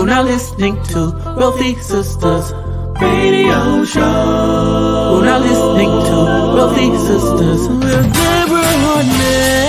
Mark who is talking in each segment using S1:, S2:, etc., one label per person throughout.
S1: now listening to Wealthy Sisters Radio Show. We're now listening to Wealthy Sisters with Deborah Hartnett.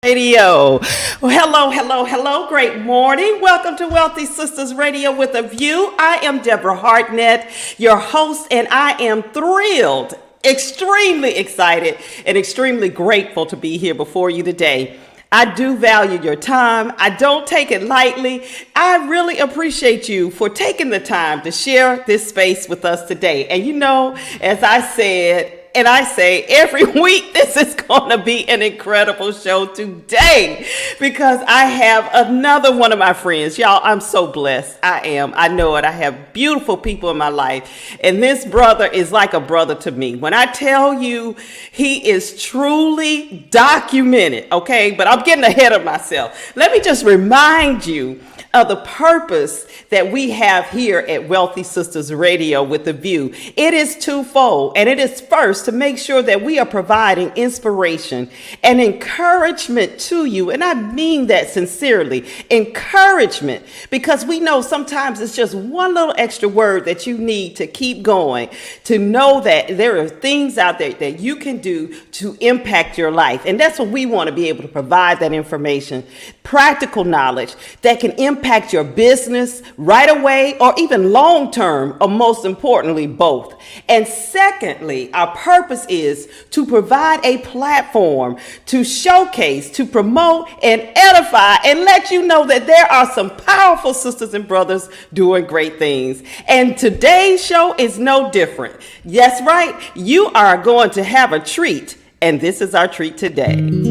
S2: Radio. Well, hello. Great morning. Welcome to Wealthy Sisters Radio with a View. I am Deborah Hartnett, your host, and I am thrilled, extremely excited, and extremely grateful to be here before you today. I do value your time. I don't take it lightly. I really appreciate you for taking the time to share this space with us today. And you know, as I said, and I say every week, this is going to be an incredible show today because I have another one of my friends. Y'all, I'm so blessed. I am. I know it. I have beautiful people in my life. And this brother is like a brother to me. When I tell you he is truly documented, okay? But I'm getting ahead of myself. Let me just remind you of the purpose that we have here at Wealthy Sisters Radio with the View. It is twofold, and it is first to make sure that we are providing inspiration and encouragement to you. And I mean that sincerely, encouragement, because we know sometimes it's just one little extra word that you need to keep going, to know that there are things out there that you can do to impact your life. And that's what we want to be able to provide, that information, practical knowledge that can impact your business right away or even long term, or most importantly, both. And secondly, our purpose is to provide a platform to showcase, to promote and edify and let you know that there are some powerful sisters and brothers doing great things. And today's show is no different. Yes, right. You are going to have a treat, and this is our treat today.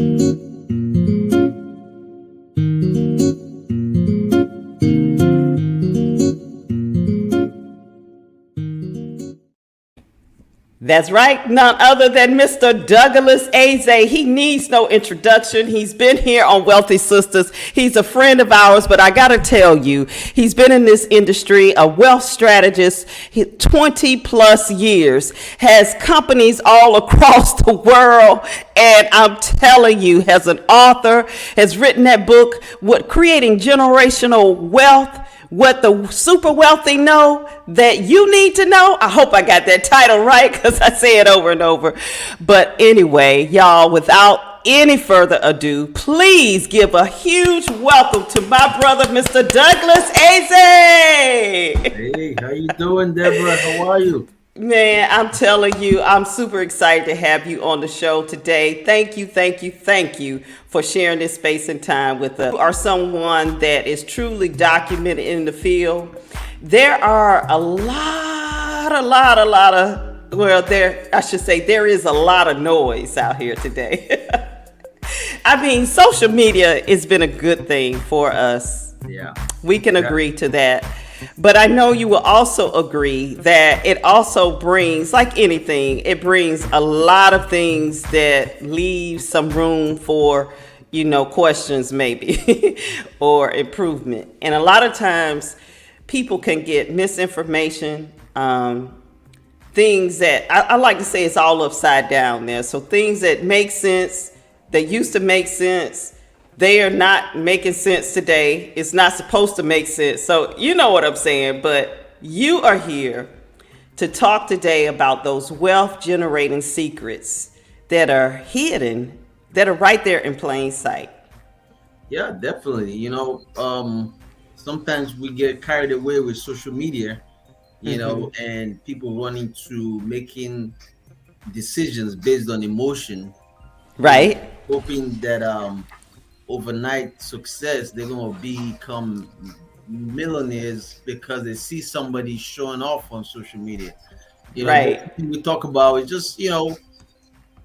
S2: That's right, none other than Mr. Douglas Aze. He needs no introduction. He's been here on Wealthy Sisters. He's a friend of ours, but I got to tell you, he's been in this industry, a wealth strategist, 20 plus years, has companies all across the world, and I'm telling you, as an author, has written that book, Creating Generational Wealth, what the super wealthy know that you need to know. I hope I got that title right because I say it over and over. But anyway, y'all, without any further ado, please give a huge welcome to my brother, Mr. Douglas Aze.
S3: Hey, how you doing, Deborah? How are you?
S2: Man, I'm telling you, I'm super excited to have you on the show today. Thank you for sharing this space and time with us. You are someone that is truly documented in the field. There are there is a lot of noise out here today. I mean, social media has been a good thing for us.
S3: Yeah.
S2: We can agree to that. But I know you will also agree that it also brings, like anything, it brings a lot of things that leave some room for, questions maybe or improvement. And a lot of times people can get misinformation, things that I like to say it's all upside down there. So things that make sense, that used to make sense, they are not making sense today. It's not supposed to make sense. So you know what I'm saying, but you are here to talk today about those wealth generating secrets that are hidden, that are right there in plain sight.
S3: Yeah, definitely. Sometimes we get carried away with social media, and people running to making decisions based on emotion.
S2: Right.
S3: Hoping that overnight success, they're going to become millionaires because they see somebody showing off on social media.
S2: Right.
S3: We talk about is just,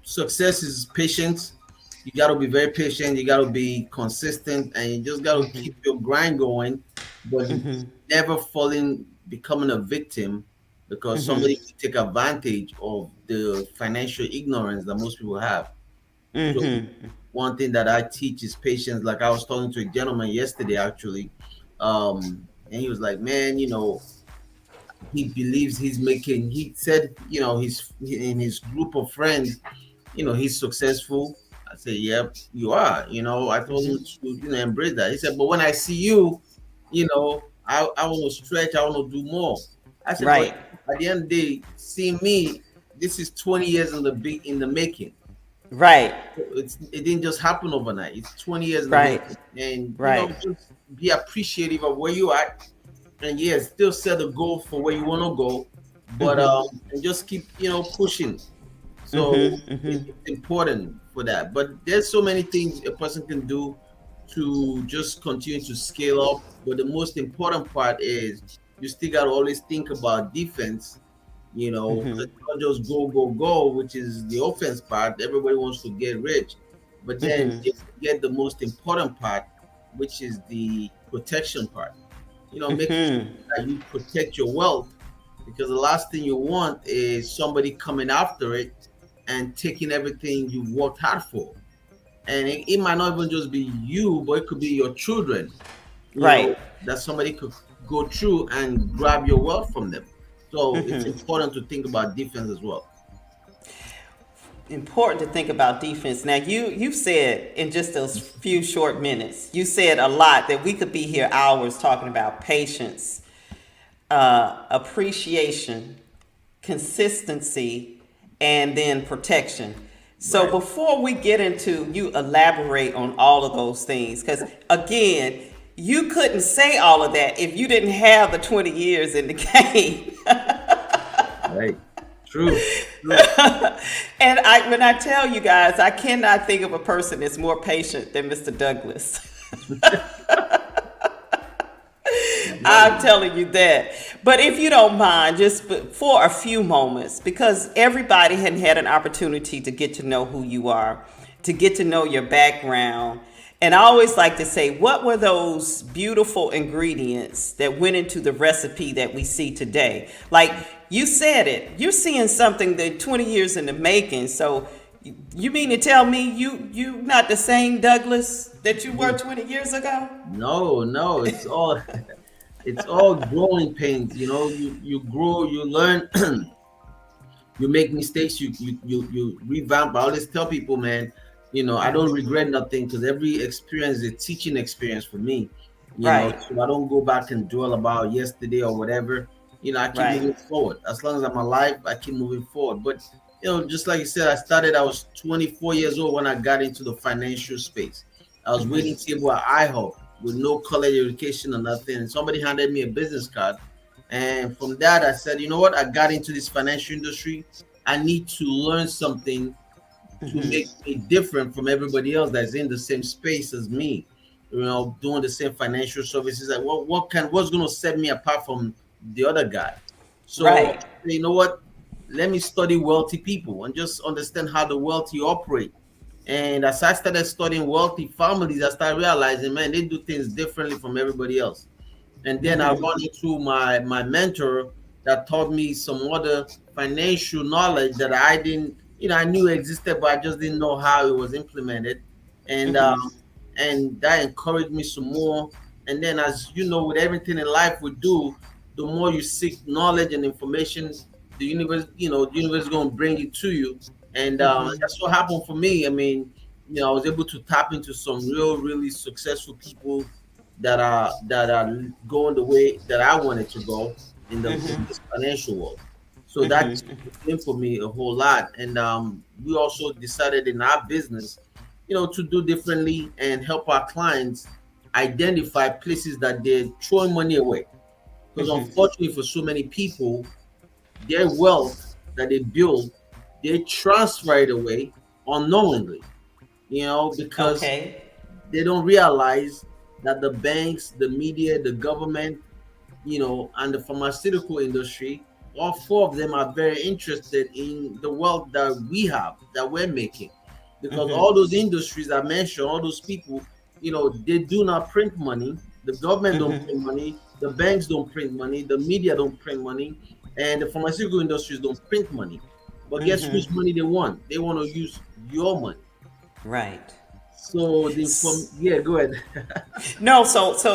S3: success is patience. You got to be very patient. You got to be consistent, and you just got to keep your grind going, but never becoming a victim because somebody can take advantage of the financial ignorance that most people have. So one thing that I teach is patience. Like I was talking to a gentleman yesterday, actually, and he was like, "Man, he believes he's making. He said, he's in his group of friends, he's successful. I said, yep, you are. I told him to, embrace that. He said, but when I see you, I want to stretch, I want to do more. I said, but
S2: Right.
S3: at the end of the day, see me, this is 20 years in the making.
S2: Right.
S3: It didn't just happen overnight. It's 20 years in the
S2: Right.
S3: making. And
S2: Right.
S3: just be appreciative of where you are, and yes, still set a goal for where you want to go, but and just keep pushing. So it's important for that. But there's so many things a person can do to just continue to scale up. But the most important part is you still got to always think about defense. Not just go, go, go, which is the offense part. Everybody wants to get rich, but then they forget the most important part, which is the protection part. Making sure that you protect your wealth, because the last thing you want is somebody coming after it and taking everything you've worked hard for. And it might not even just be you, but it could be your children,
S2: Right.
S3: that somebody could go through and grab your wealth from them. So it's important to think about defense as well.
S2: Important to think about defense. Now, you've said in just those few short minutes, you said a lot that we could be here hours talking about: patience, appreciation, consistency, and then protection. So
S3: Right.
S2: before we get into you elaborate on all of those things, because again, you couldn't say all of that if you didn't have the 20 years in the game.
S3: Right. True. True.
S2: And when I tell you guys, I cannot think of a person that's more patient than Mr. Douglas. I'm telling you that. But if you don't mind, just for a few moments, because everybody hadn't had an opportunity to get to know who you are, to get to know your background. And I always like to say, what were those beautiful ingredients that went into the recipe that we see today? Like you said it, you're seeing something that 20 years in the making. So you mean to tell me you not the same Douglas that you were 20 years ago?
S3: No, no, it's all it's all growing pains. You grow, you learn, you make mistakes, you revamp. I always tell people, man, I don't regret nothing, because every experience is a teaching experience for me.
S2: Right,
S3: So I don't go back and dwell about yesterday or whatever. I keep
S2: right.
S3: moving forward. As long as I'm alive, I keep moving forward. But just like you said, I was 24 years old when I got into the financial space. I was waiting table at IHOP with no college education or nothing, and somebody handed me a business card. And from that, I said, you know what? I got into this financial industry. I need to learn something to make me different from everybody else that's in the same space as me, doing the same financial services. Like, what's going to set me apart from the other guy? So,
S2: Right.
S3: you know what? Let me study wealthy people and just understand how the wealthy operate. And as I started studying wealthy families, I started realizing, man, they do things differently from everybody else. And then I run into my mentor that taught me some other financial knowledge that I didn't, I knew existed, but I just didn't know how it was implemented. And and that encouraged me some more. And then, as you know, with everything in life we do, the more you seek knowledge and information, the universe is going to bring it to you. And that's what happened for me. I mean, I was able to tap into some really successful people that are going the way that I wanted to go in this financial world. So that came for me a whole lot. And we also decided in our business, to do differently and help our clients identify places that they're throwing money away. Because unfortunately, for so many people, their wealth that they build, they transfer it away unknowingly, because
S2: Okay.
S3: they don't realize that the banks, the media, the government, and the pharmaceutical industry, all four of them are very interested in the wealth that we have, that we're making. Because all those industries I mentioned, all those people, they do not print money. The government don't print money. The banks don't print money. The media don't print money. And the pharmaceutical industries don't print money. But guess whose money they want? They want to use your money.
S2: Right.
S3: So yeah, go ahead.
S2: No,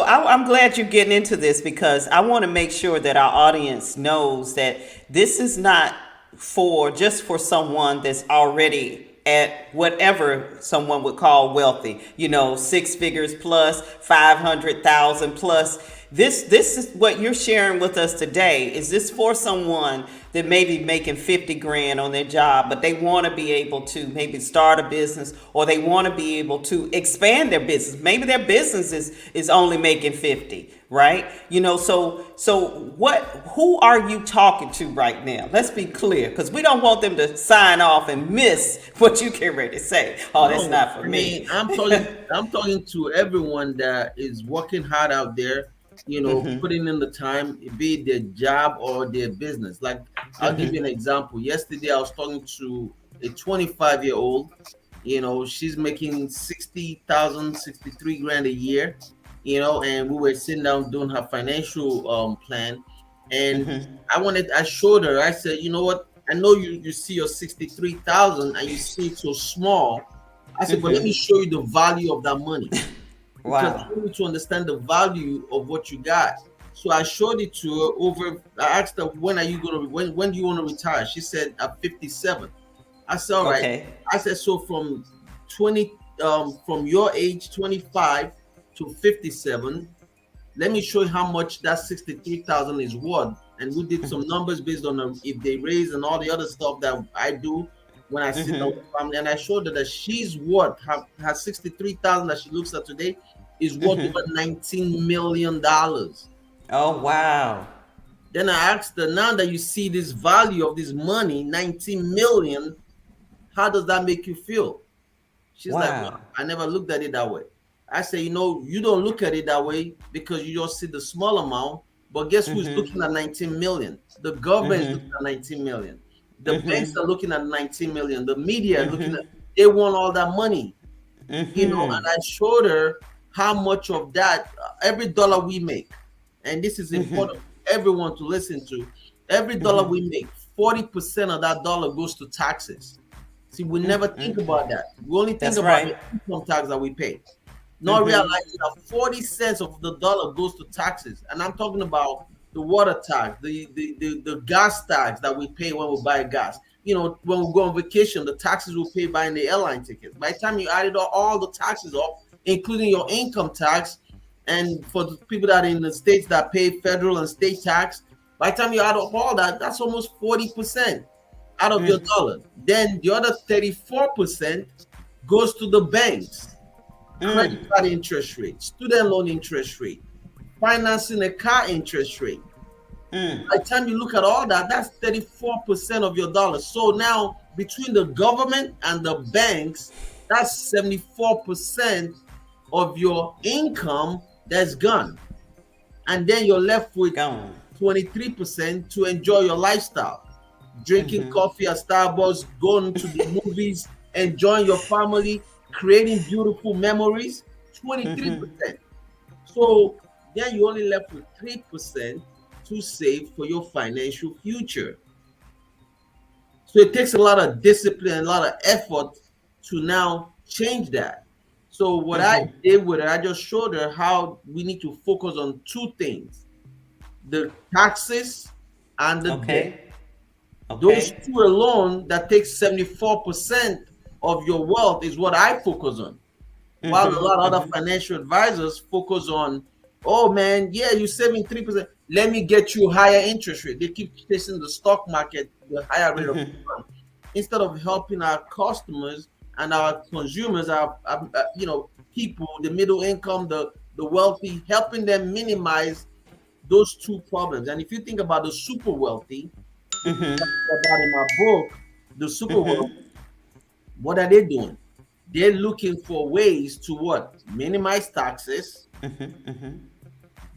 S2: I'm glad you're getting into this because I want to make sure that our audience knows that this is not for just for someone that's already at whatever someone would call wealthy, six figures plus, 500,000 plus. This is what you're sharing with us today. Is this for someone that may be making 50 grand on their job, but they want to be able to maybe start a business, or they want to be able to expand their business? Maybe their business is only making 50, right? Who are you talking to right now? Let's be clear, because we don't want them to sign off and miss what you get ready to say. Oh, that's
S3: No,
S2: not for
S3: I
S2: me.
S3: mean, I'm talking to everyone that is working hard out there, putting in the time, be it their job or their business. Like, I'll give you an example. Yesterday, I was talking to a 25-year-old. She's making 60,000, 63 grand a year. And we were sitting down doing her financial plan, and I showed her. I said, you know what? I know you see your 63,000 and you see it so small. I said, but let me show you the value of that money, because
S2: Wow.
S3: you need to understand the value of what you got. So I showed it to her over. I asked her, when do you want to retire? She said at 57. I said, all right.
S2: Okay.
S3: I said, so from 20, from your age 25 to 57, let me show you how much that 63,000 is worth. And we did some numbers based on if they raise and all the other stuff that I do when I sit down with family. And I showed her that she's worth her 63,000 that she looks at today is worth over $19 million.
S2: Oh, wow.
S3: Then I asked her, now that you see this value of this money, 19 million, how does that make you feel? She's like, well,
S2: Wow.
S3: I never looked at it that way. I say, you don't look at it that way because you just see the small amount. But guess who's looking at 19 million? The government is looking at 19 million. The banks are looking at 19 million. The media are looking at, they want all that money. And I showed her how much of that, every dollar we make, and this is important for everyone to listen to, every dollar we make, 40% of that dollar goes to taxes. See, we never think about that. We only think
S2: That's
S3: about
S2: right.
S3: the income tax that we pay, not realizing that 40 cents of the dollar goes to taxes. And I'm talking about the water tax, the gas tax that we pay when we buy gas. When we go on vacation, the taxes we pay buying the airline tickets. By the time you added all the taxes up, including your income tax, and for the people that are in the states that pay federal and state tax, by the time you add up all that, that's almost 40% out of your dollar. Then the other 34% goes to the banks, credit card interest rate, student loan interest rate, financing a car interest rate. By the time you look at all that, that's 34% of your dollars. So now between the government and the banks, that's 74% of your income that's gone. And then you're left with
S2: Gone.
S3: 23% to enjoy your lifestyle. Drinking coffee at Starbucks, going to the movies, enjoying your family, creating beautiful memories. 23%. So then you only left with 3% to save for your financial future. So it takes a lot of discipline, a lot of effort to now change that. So what I did with her, I just showed her how we need to focus on two things: the taxes and the debt.
S2: Okay.
S3: Those
S2: Okay.
S3: two alone, that takes 74% of your wealth, is what I focus on. While a lot of other financial advisors focus on, oh man, yeah, you're saving 3%. Let me get you higher interest rate. They keep chasing the stock market, the higher rate of return, instead of helping our customers and our consumers, our people, the middle income, the wealthy, helping them minimize those two problems. And if you think about the super wealthy, which is what I talk about in my book, the super wealthy, what are they doing? They're looking for ways to what? Minimize taxes,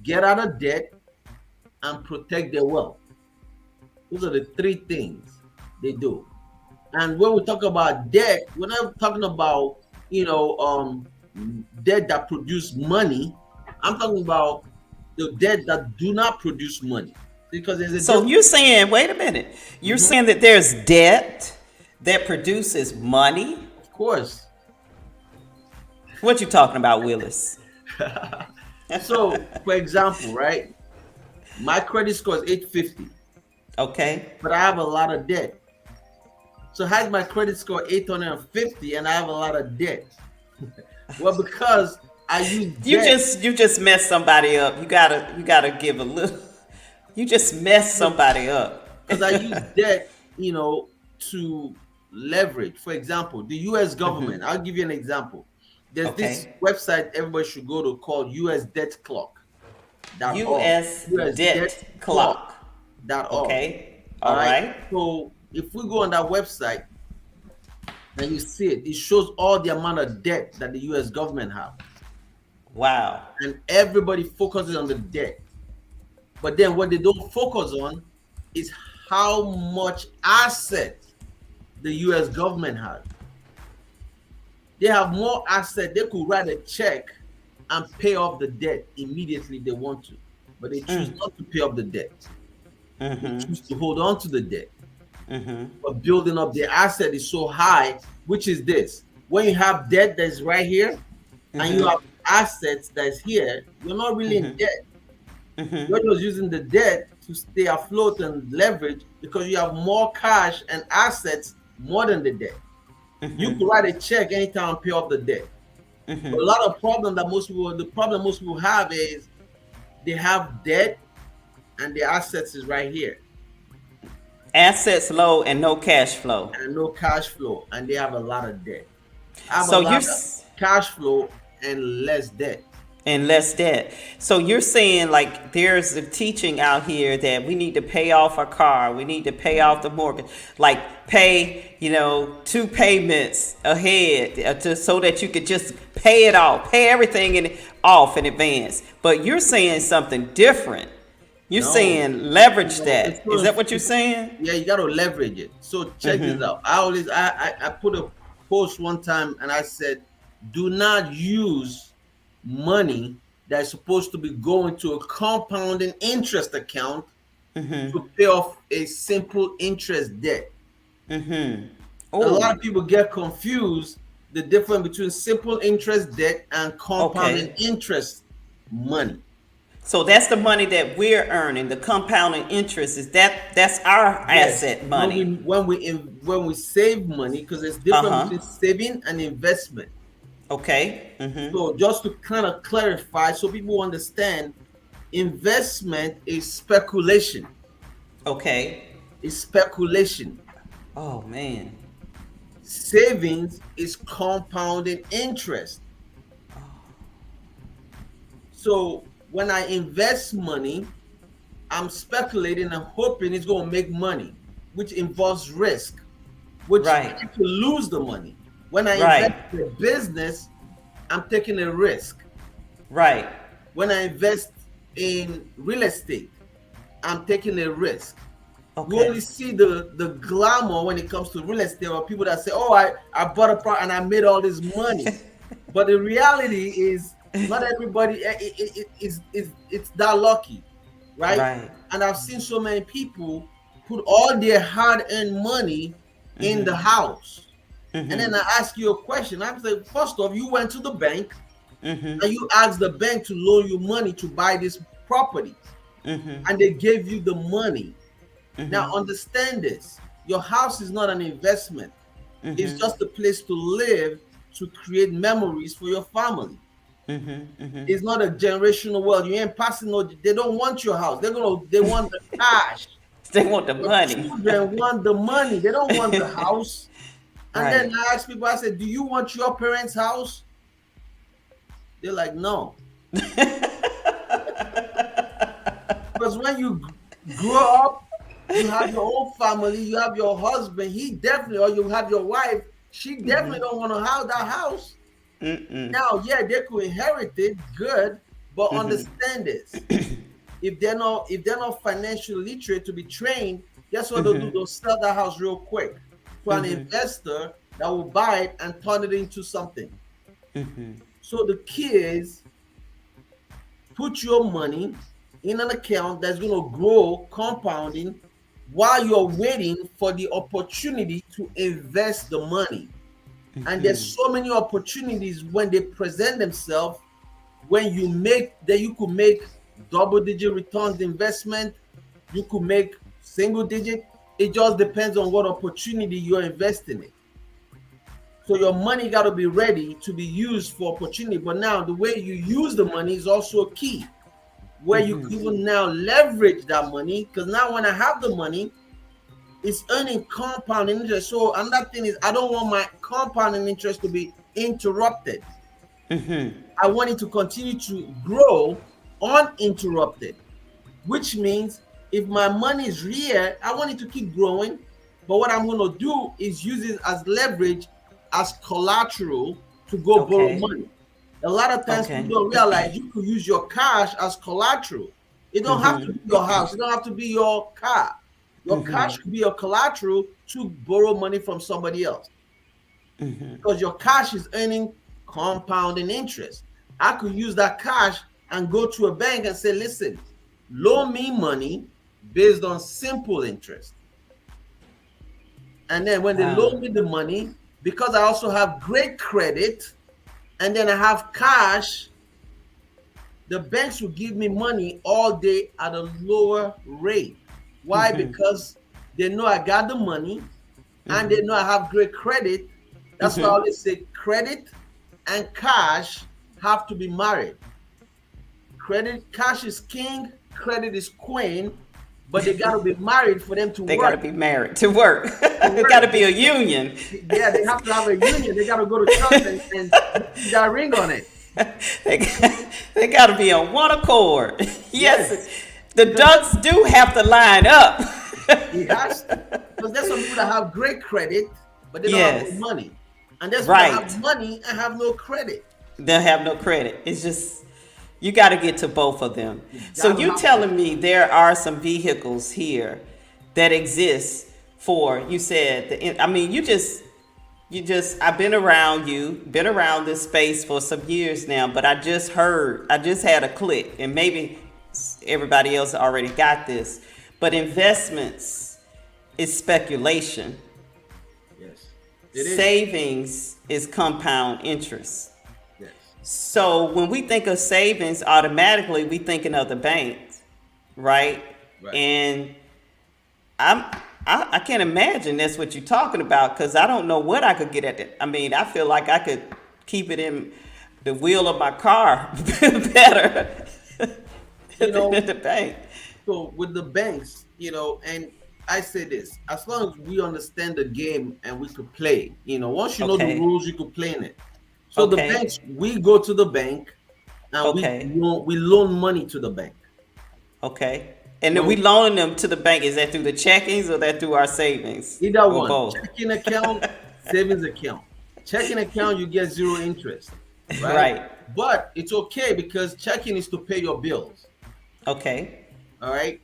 S3: get out of debt, and protect their wealth. Those are the three things they do. And when we talk about debt, we're not talking about debt that produce money. I'm talking about the debt that do not produce money, because there's a
S2: So
S3: difference.
S2: you're saying, wait a minute. You're saying that there's debt that produces money?
S3: Of course,
S2: What you talking about, Willis?
S3: So, for example, right? My credit score is 850,
S2: Okay.
S3: but I have a lot of debt. So, how's my credit score 850 and I have a lot of debt? Well, because I use debt.
S2: You just messed somebody up. You gotta give a little. You just messed somebody up.
S3: Because I use debt, to leverage. For example, the U.S. government. I'll give you an example. There's this
S2: Okay.
S3: website everybody should go to called USDebtClock.org.
S2: U.S. debt clock.
S3: USDebtClock.org.
S2: Okay.
S3: All
S2: All
S3: right.
S2: right.
S3: So if we go on that website and you see it, it shows all the amount of debt that the U.S. government have,
S2: Wow.
S3: and everybody focuses on the debt. But then what they don't focus on is how much asset the US government has. They have more asset. They could write a check and pay off the debt immediately if they want to. But they choose not to pay off the debt. They choose to hold on to the debt. But building up their asset is so high, which is this. When you have debt that's right here and you have assets that's here, you're not really in debt. You're just using the debt to stay afloat and leverage because you have more cash and assets more than the debt. You could write a check anytime and pay off the debt. But a lot of the problem most people have is they have debt and their assets is right here.
S2: Assets low and no cash flow.
S3: And no cash flow, and they have a lot of debt. I have
S2: So
S3: a
S2: you're
S3: lot of cash flow and less debt.
S2: and less debt. So you're saying like there's a teaching out here that we need to pay off our car, we need to pay off the mortgage, like pay 2 payments ahead so that you could just pay it off, pay everything off in advance. But you're saying something different. You're saying leverage that. Is that what you're saying?
S3: Yeah, you got to leverage it. So check this out. I put a post one time and I said, do not use money that's supposed to be going to a compounding interest account to pay off a simple interest debt. A lot of people get confused the difference between simple interest debt and compounding interest money.
S2: So that's the money that we're earning. The compounding interest that's our asset money.
S3: When we save money, because there's difference between saving and investment.
S2: Okay.
S3: So just to kind of clarify, so people understand, investment is speculation.
S2: Okay.
S3: It's speculation.
S2: Oh man.
S3: Savings is compounding interest. So when I invest money, I'm speculating and hoping it's going to make money, which involves risk, which I could lose the money. When I invest in a business, I'm taking a risk.
S2: Right.
S3: When I invest in real estate, I'm taking a risk.
S2: Okay.
S3: You only see the glamour when it comes to real estate, or people that say, "Oh, I bought a property and I made all this money," but the reality is not everybody it's that lucky, right? And I've seen so many people put all their hard-earned money in the house. And then I ask you a question. I'm like, first off, you went to the bank and you asked the bank to loan you money to buy this property, and they gave you the money. Now understand this: your house is not an investment. It's just a place to live, to create memories for your family. It's not a generational wealth. You ain't passing no. They don't want your house. They want the cash.
S2: They want the money.
S3: Children want the money. They don't want the house. And then I ask people, I said, do you want your parents' house? They're like, no. Because when you grow up, you have your own family, you have your husband, he definitely, or you have your wife, she definitely don't want to have that house. Now, yeah, they could inherit it, good, but understand this. If they're not financially literate to be trained, guess what they'll do? They'll sell that house real quick to an investor that will buy it and turn it into something. So the key is put your money in an account that's going to grow, compounding, while you're waiting for the opportunity to invest the money. And there's so many opportunities when they present themselves. When you make that, you could make double-digit returns investment, you could make single digit. It just depends on what opportunity you're investing in. So your money got to be ready to be used for opportunity. But now the way you use the money is also a key, where you can even now leverage that money. Because now when I have the money, it's earning compounding interest. So another thing is, I don't want my compounding interest to be interrupted. I want it to continue to grow uninterrupted, which means if my money is here, I want it to keep growing. But what I'm going to do is use it as leverage, as collateral to go borrow
S2: Okay.
S3: money. A lot of times
S2: Okay.
S3: people don't realize you could use your cash as collateral. It don't have to be your house. It don't have to be your car. Your cash could be your collateral to borrow money from somebody else. Because your cash is earning compounding interest. I could use that cash and go to a bank and say, listen, loan me money based on simple interest. And then when they loan me the money, because I also have great credit and then I have cash, the banks will give me money all day at a lower rate. Why? Because they know I got the money and they know I have great credit. That's why I always say credit and cash have to be married. Cash is king, credit is queen, but they got to be married for them to
S2: They
S3: work.
S2: got to be married to work. It got to be a union.
S3: Yeah, they have to have a union. They got to go to church and put that ring on it.
S2: They got to be on one accord. Yes, the ducks do have to line up.
S3: He has to. Because there's some people that have great credit, but they don't have no money. And there's people that have money and have no credit.
S2: They'll have no credit. It's just, you got to get to both of them. So you telling me there are some vehicles here that exist for, you said, I mean, you just, I've been around this space for some years now, but I just had a click, and maybe everybody else already got this, but investments is speculation.
S3: Yes. It is.
S2: Savings is compound interest.
S3: Yes.
S2: So when we think of savings, automatically we thinking of the banks, right? And I can't imagine that's what you're talking about, because I don't know what I could get at it. I mean, I feel like I could keep it in the wheel of my car better than the bank.
S3: So with the banks, and I say this, as long as we understand the game and we could play, once you know the rules, you could play in it. So the banks, we go to the bank and we loan money to the bank.
S2: Okay. And then we loaning them to the bank. Is that through the checkings or that through our savings?
S3: Either one. Both? Checking account, savings account. Checking account, you get zero interest. Right? But it's okay because checking is to pay your bills.
S2: Okay.
S3: All right.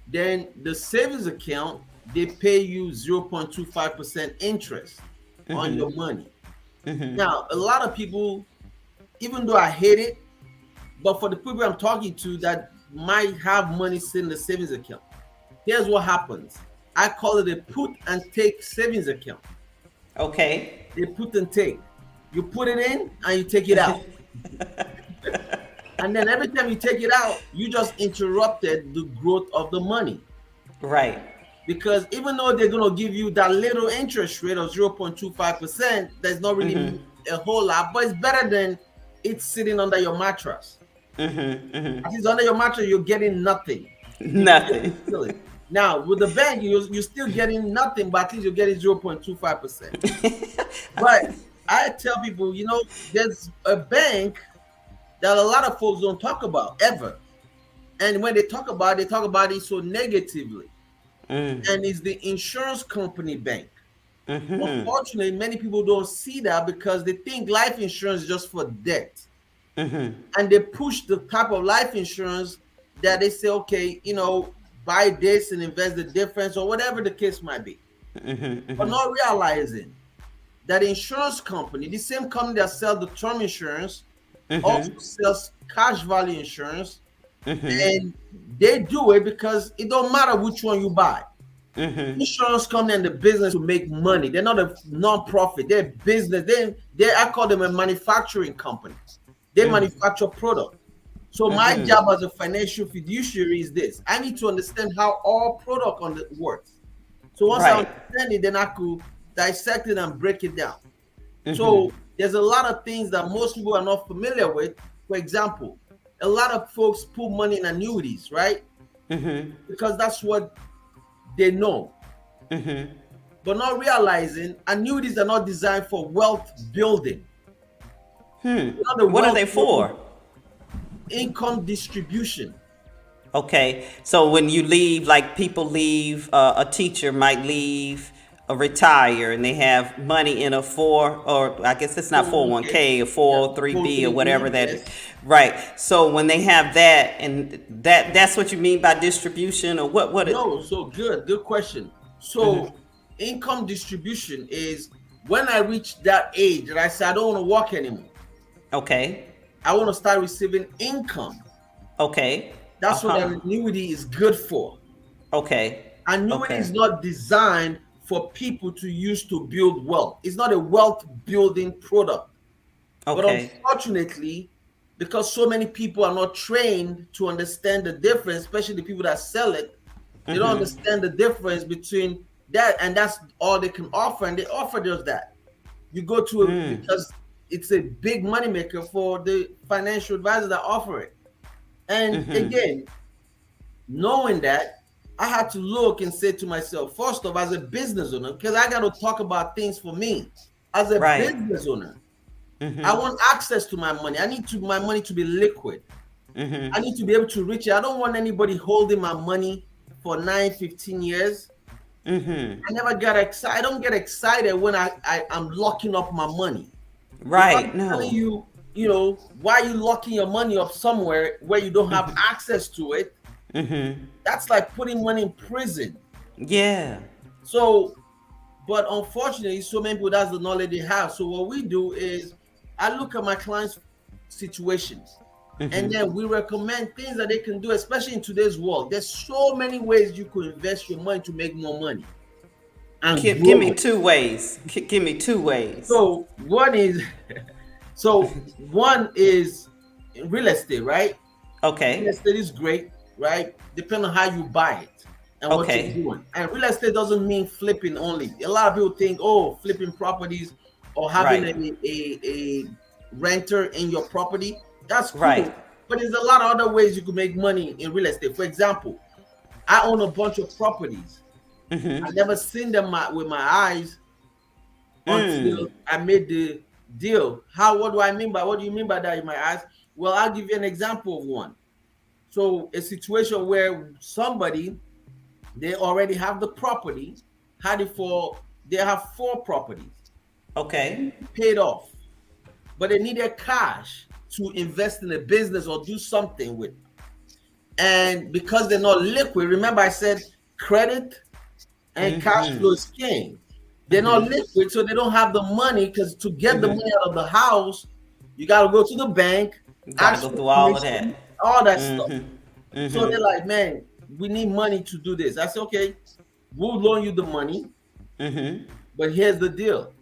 S3: Then the savings account, they pay you 0.25% interest on your money. Now, a lot of people, even though I hate it, but for the people I'm talking to that might have money sitting in the savings account, here's what happens. I call it a put and take savings account.
S2: Okay.
S3: They put and take. You put it in and you take it out. And then every time you take it out, you just interrupted the growth of the money.
S2: Right.
S3: Because even though they're going to give you that little interest rate of 0.25%, there's not really a whole lot, but it's better than it sitting under your mattress. At least under your mattress, you're getting nothing.
S2: Nothing.
S3: Now, with the bank, you're still getting nothing, but at least you're getting 0.25%. But I tell people, there's a bank that a lot of folks don't talk about ever. And when they talk about it so negatively. And it's the insurance company bank. Unfortunately, many people don't see that because they think life insurance is just for debt. And they push the type of life insurance that they say, okay, buy this and invest the difference or whatever the case might be. But not realizing that insurance company, the same company that sells the term insurance, also sells cash value insurance. And they do it because it don't matter which one you buy. Insurance company and the business to make money. They're not a non-profit. They're business. I call them a manufacturing company. They manufacture product. So my job as a financial fiduciary is this: I need to understand how all product on it works. So once I
S2: Right.
S3: understand it, then I could dissect it and break it down. So there's a lot of things that most people are not familiar with. For example, a lot of folks put money in annuities, right? Because that's what they know. But not realizing annuities are not designed for wealth building. Not the
S2: What are
S3: wealth
S2: they for?
S3: income distribution.
S2: Okay, so when you leave, like people leave, a teacher might leave, retire, and they have money in a or I guess it's not 401k, or
S3: Yeah,
S2: 403b, or
S3: 403b,
S2: whatever that is.
S3: yes.
S2: Right. So when they have that, and that's what you mean by distribution, or what it,
S3: No, so good question. So income distribution is when I reach that age that I say I don't want to work anymore.
S2: okay.
S3: I want to start receiving income.
S2: Okay.
S3: That's what
S2: Uh-huh.
S3: an annuity is good for.
S2: Okay.
S3: Annuity
S2: Okay.
S3: is not designed for people to use to build wealth. It's not a wealth building product. But
S2: Okay.
S3: unfortunately, because so many people are not trained to understand the difference, especially the people that sell it, they don't understand the difference between that, and that's all they can offer, and they offer just that. You go to it because it's a big moneymaker for the financial advisors that offer it. And again, knowing that, I had to look and say to myself, first off, as a business owner, because I got to talk about things for me. As a
S2: Right.
S3: business owner, I want access to my money. I need my money to be liquid. I need to be able to reach it. I don't want anybody holding my money for 9, 15 years. I never got excited. I don't get excited when I'm locking up my money. If
S2: Right.
S3: I'm telling
S2: No.
S3: you, why are you locking your money up somewhere where you don't have access to it? That's like putting money in prison.
S2: Yeah.
S3: So, but unfortunately, so many people, that's the knowledge they have. So what we do is I look at my clients' situations, and then we recommend things that they can do, especially in today's world. There's so many ways you could invest your money to make more money and
S2: Give
S3: grow
S2: me
S3: it.
S2: 2 ways. Give me 2 ways.
S3: So one is real estate, right? Real
S2: Okay.
S3: estate is great, right? Depending on how you buy it and what you're
S2: Okay.
S3: doing. And real estate doesn't mean flipping only. A lot of people think, oh, flipping properties or having
S2: Right.
S3: a renter in your property. That's
S2: Right.
S3: cool. But there's a lot of other ways you could make money in real estate. For example, I own a bunch of properties. I never seen them with my eyes until I made the deal. What do I mean by what do you mean by that in my eyes? Well, I'll give you an example of one. So a situation where somebody, they already have the property, they have 4 properties
S2: Okay.
S3: paid off, but they needed cash to invest in a business or do something with. And because they're not liquid, remember I said credit and cash flow is king. They're not liquid, so they don't have the money, because to get the money out of the house, you got to go to the bank,
S2: Gotta
S3: ask
S2: go
S3: for
S2: through all of
S3: permission,
S2: that.
S3: all that stuff. So they're like, man, we need money to do this. I said, okay, we'll loan you the money, but here's the deal: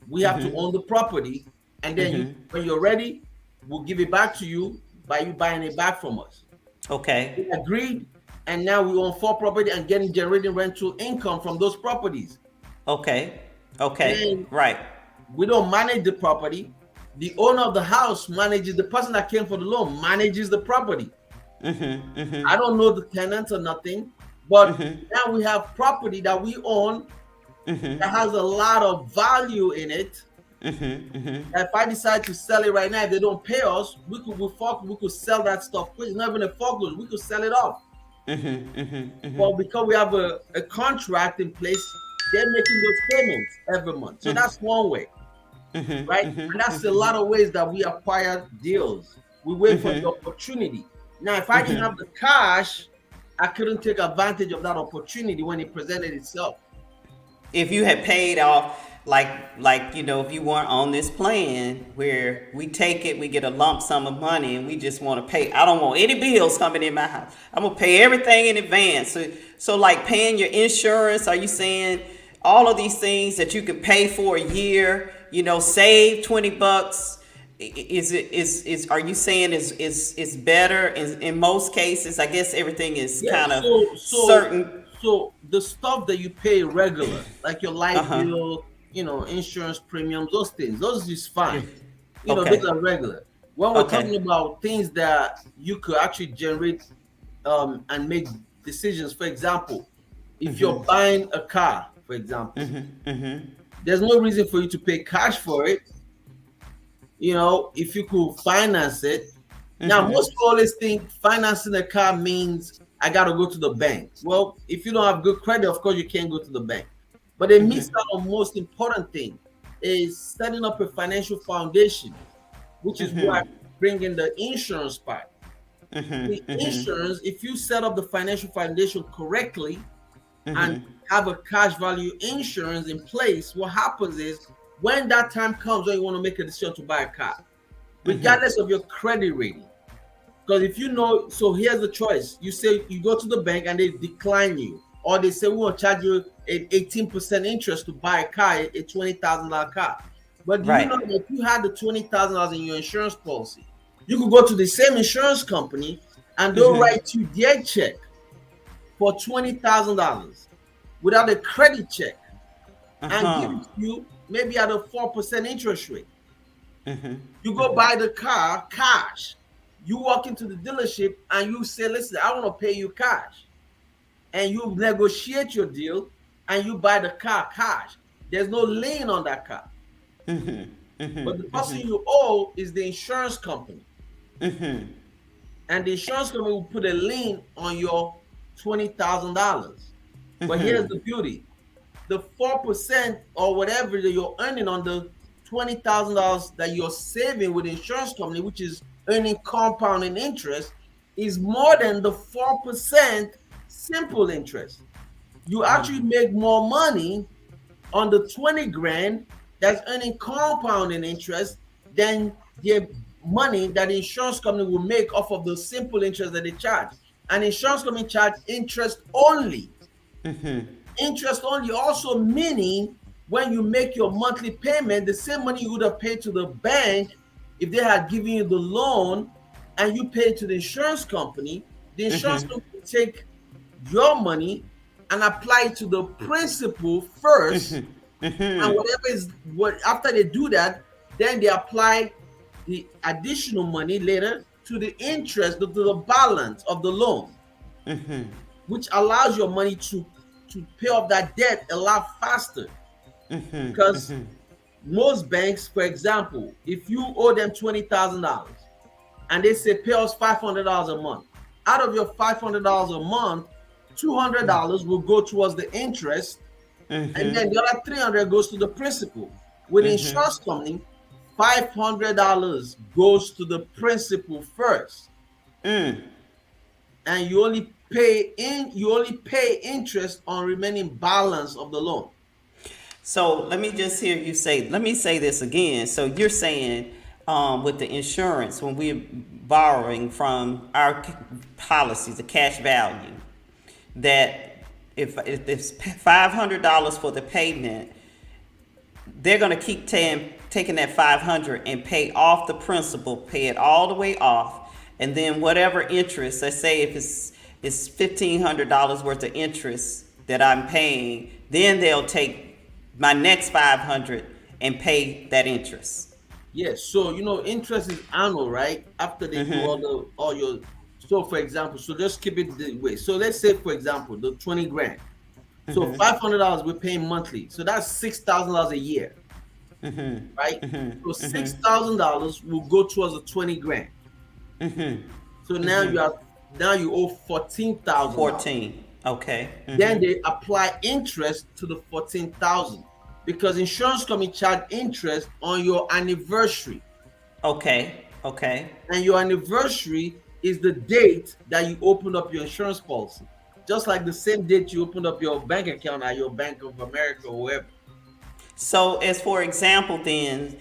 S3: we have to own the property, and then when you're ready, we'll give it back to you by you buying it back from us.
S2: Okay.
S3: We agreed, and now we own 4 property and generating rental income from those properties.
S2: Okay. Okay.
S3: Then
S2: Right.
S3: we don't manage the property. The owner of the house manages, the person that came for the loan manages the property. I don't know the tenants or nothing, but now we have property that we own that has a lot of value in it. If I decide to sell it right now, if they don't pay us, we could sell that stuff quick. It's not even a foreclosure, we could sell it off. But because we have a contract in place, they're making those payments every month. So that's one way, right? And that's a lot of ways that we acquire deals. We wait for the opportunity. Now, if I didn't have the cash, I couldn't take advantage of that opportunity when it presented itself.
S2: If you had paid off like if you weren't on this plan where we take it, we get a lump sum of money, and we just want to pay. I don't want any bills coming in my house. I'm gonna pay everything in advance. So like paying your insurance. Are you saying all of these things that you could pay for a year? Save $20. Are you saying is better in most cases? I guess everything is
S3: Yeah.
S2: kind of
S3: So
S2: certain.
S3: so the stuff that you pay regular, like your
S2: Uh
S3: light
S2: huh.
S3: bill, insurance premiums, those things, those is fine. Those
S2: Okay.
S3: are regular. When we're
S2: Okay.
S3: talking about things that you could actually generate and make decisions, for example, if you're buying a car, for example, there's no reason for you to pay cash for it. If you could finance it. Now, most people always think financing a car means I got to go to the bank. Well, if you don't have good credit, of course, you can't go to the bank. But they miss out on most important thing is setting up a financial foundation, which is why I bring in the insurance part. The insurance, if you set up the financial foundation correctly and have a cash value insurance in place, what happens is when that time comes when you want to make a decision to buy a car, regardless of your credit rating. Because if so here's the choice. You say you go to the bank and they decline you, or they say we will charge you an 18% interest to buy a car, a $20,000 car. But do you
S2: Right.
S3: know that if you had the $20,000 in your insurance policy, you could go to the same insurance company and they'll write you their check for $20,000 without a credit check and give it to you maybe at a 4% interest rate. You go buy the car cash. You walk into the dealership and you say, listen, I want to pay you cash. And you negotiate your deal and you buy the car cash. There's no lien on that car. But the person you owe is the insurance company. And the insurance company will put a lien on your $20,000. But here's the beauty. The 4% or whatever that you're earning on the $20,000 that you're saving with the insurance company, which is earning compounding interest, is more than the 4% simple interest. You actually make more money on the 20 grand that's earning compounding interest than the money that the insurance company will make off of the simple interest that they charge. And the insurance company charge interest only. Interest only also meaning when you make your monthly payment, the same money you would have paid to the bank if they had given you the loan and you pay to the insurance company, the insurance company will take your money and apply it to the principal first. And after they do that, then they apply the additional money later to the interest, to the balance of the loan, which allows your money to pay off that debt a lot faster. Because most banks, for example, if you owe them $20,000 and they say pay us $500 a month, out of your $500 a month, $200 will go towards the interest, and then the other $300 goes to the principal. With the insurance company, $500 goes to the principal first, and you only pay interest on remaining balance of the loan.
S2: So let me just hear you say. Let me say this again. So you're saying with the insurance, when we're borrowing from our policies, the cash value, that if it's $500 for the payment, they're going to keep taking that 500 and pay off the principal, pay it all the way off, and then whatever interest. Let's say if it's $1,500 worth of interest that I'm paying, then they'll take my next 500 and pay that interest.
S3: Yes, so interest is annual, right? After they do all your. So for example, so just keep it the way. So let's say for example, the 20 grand. So $500 we're paying monthly. So that's $6,000 a year, right? So $6,000 will go towards the 20 grand. So now you owe 14,000.
S2: 14. Okay.
S3: Then they apply interest to the 14,000 because insurance company charge interest on your anniversary.
S2: Okay.
S3: And your anniversary is the date that you opened up your insurance policy. Just like the same date you opened up your bank account at your Bank of America or wherever.
S2: So, as for example, then,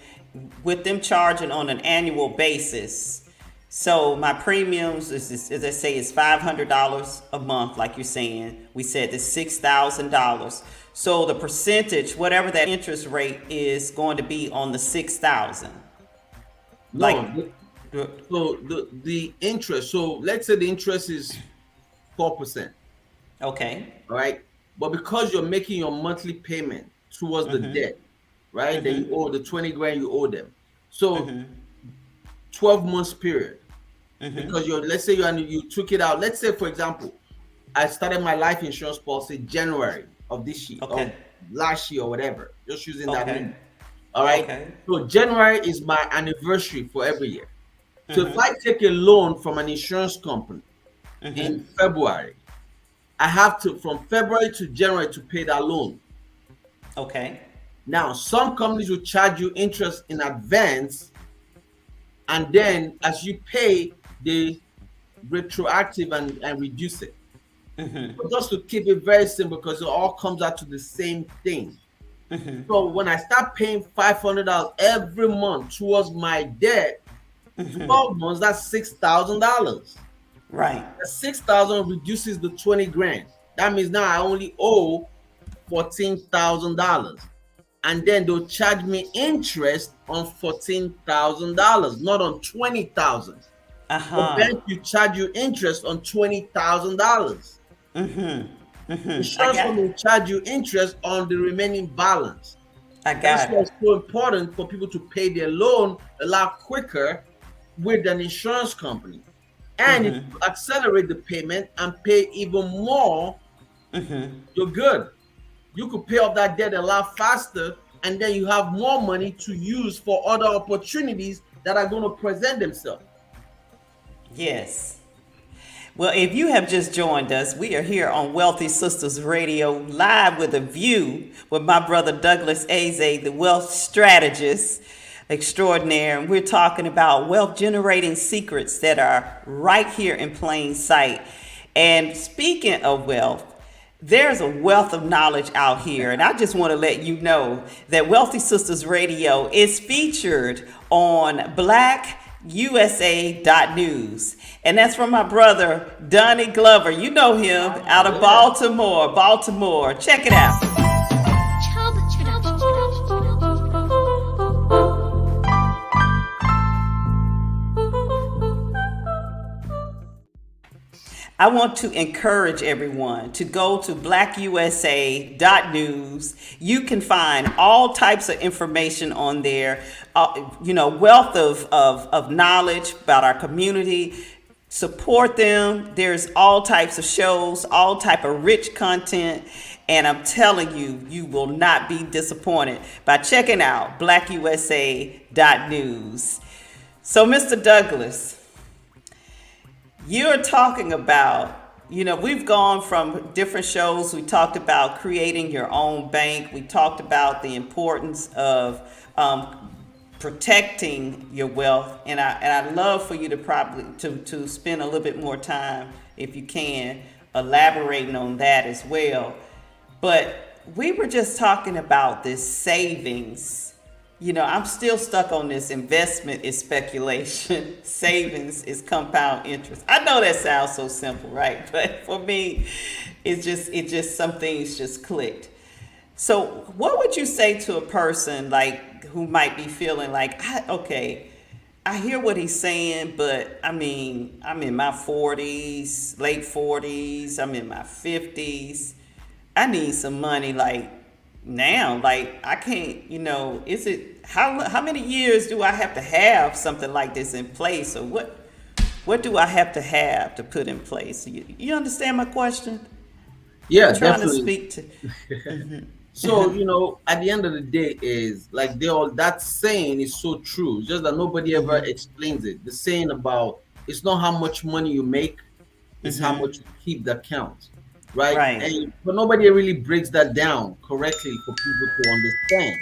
S2: with them charging on an annual basis, so my premiums is as I say, is $500 a month, like you're saying. We said it's $6,000. So the percentage, whatever that interest rate is, going to be on the 6,000. Like,
S3: No, so the interest. So let's say the interest is 4%.
S2: okay,
S3: All right. But because you're making your monthly payment towards the debt, right? Then you owe the 20 grand you owe them. So 12 months period. Because you're let's say you took it out. Let's say, for example, I started my life insurance policy January of this year
S2: okay,
S3: or last year or whatever. Just using that
S2: okay,
S3: number. All right.
S2: okay,
S3: So January is my anniversary for every year. So if I take a loan from an insurance company in February, I have to from February to January to pay that loan.
S2: okay,
S3: Now, some companies will charge you interest in advance, and then as you pay, they retroactive and reduce it. But just to keep it very simple, because it all comes out to the same thing. So when I start paying $500 every month towards my debt, 12 months, that's $6,000.
S2: right,
S3: The 6,000 reduces the 20 grand. That means now I only owe $14,000. And then they'll charge me interest on $14,000, not on $20,000. The bank will charge you interest on $20,000.
S2: I
S3: Insurance
S2: got,
S3: company will charge you interest on the remaining balance.
S2: I
S3: That's
S2: got
S3: why
S2: it.
S3: it's so important for people to pay their loan a lot quicker with an insurance company. And if you accelerate the payment and pay even more, you're good. You could pay off that debt a lot faster, and then you have more money to use for other opportunities that are going to present themselves.
S2: Yes. Well, if you have just joined us, we are here on Wealthy Sisters Radio, live with a view with my brother Douglas Aze, the wealth strategist extraordinaire. And we're talking about wealth generating secrets that are right here in plain sight. And speaking of wealth, there's a wealth of knowledge out here. And I just want to let you know that Wealthy Sisters Radio is featured on BlackUSA.news. And that's from my brother, Donnie Glover. You know him out of Baltimore. Baltimore. Check it out. I want to encourage everyone to go to blackusa.news. You can find all types of information on there, wealth of knowledge about our community. Support them. There's all types of shows, all type of rich content. And I'm telling you, you will not be disappointed by checking out blackusa.news. So, Mr. Douglas, you're talking about, we've gone from different shows. We talked about creating your own bank. We talked about the importance of protecting your wealth. And I'd love for you to probably to spend a little bit more time, if you can, elaborating on that as well. But we were just talking about this savings. I'm still stuck on this. Investment is speculation. Savings is compound interest. I know that sounds so simple, right? But for me, it just some things just clicked. So what would you say to a person like who might be feeling like, I hear what he's saying, but I mean, I'm in my 40s, late 40s, I'm in my 50s. I need some money like now. Like I can't, is it how many years do I have to have something like this in place, or what do I have to put in place? You understand my question?
S3: Yeah,
S2: I'm trying
S3: definitely.
S2: to speak to.
S3: So, at the end of the day, is like that saying is so true. Just that nobody ever explains it. The saying about it's not how much money you make, it's how much you keep the account. Right?
S2: Right.
S3: But nobody really breaks that down correctly for people to understand.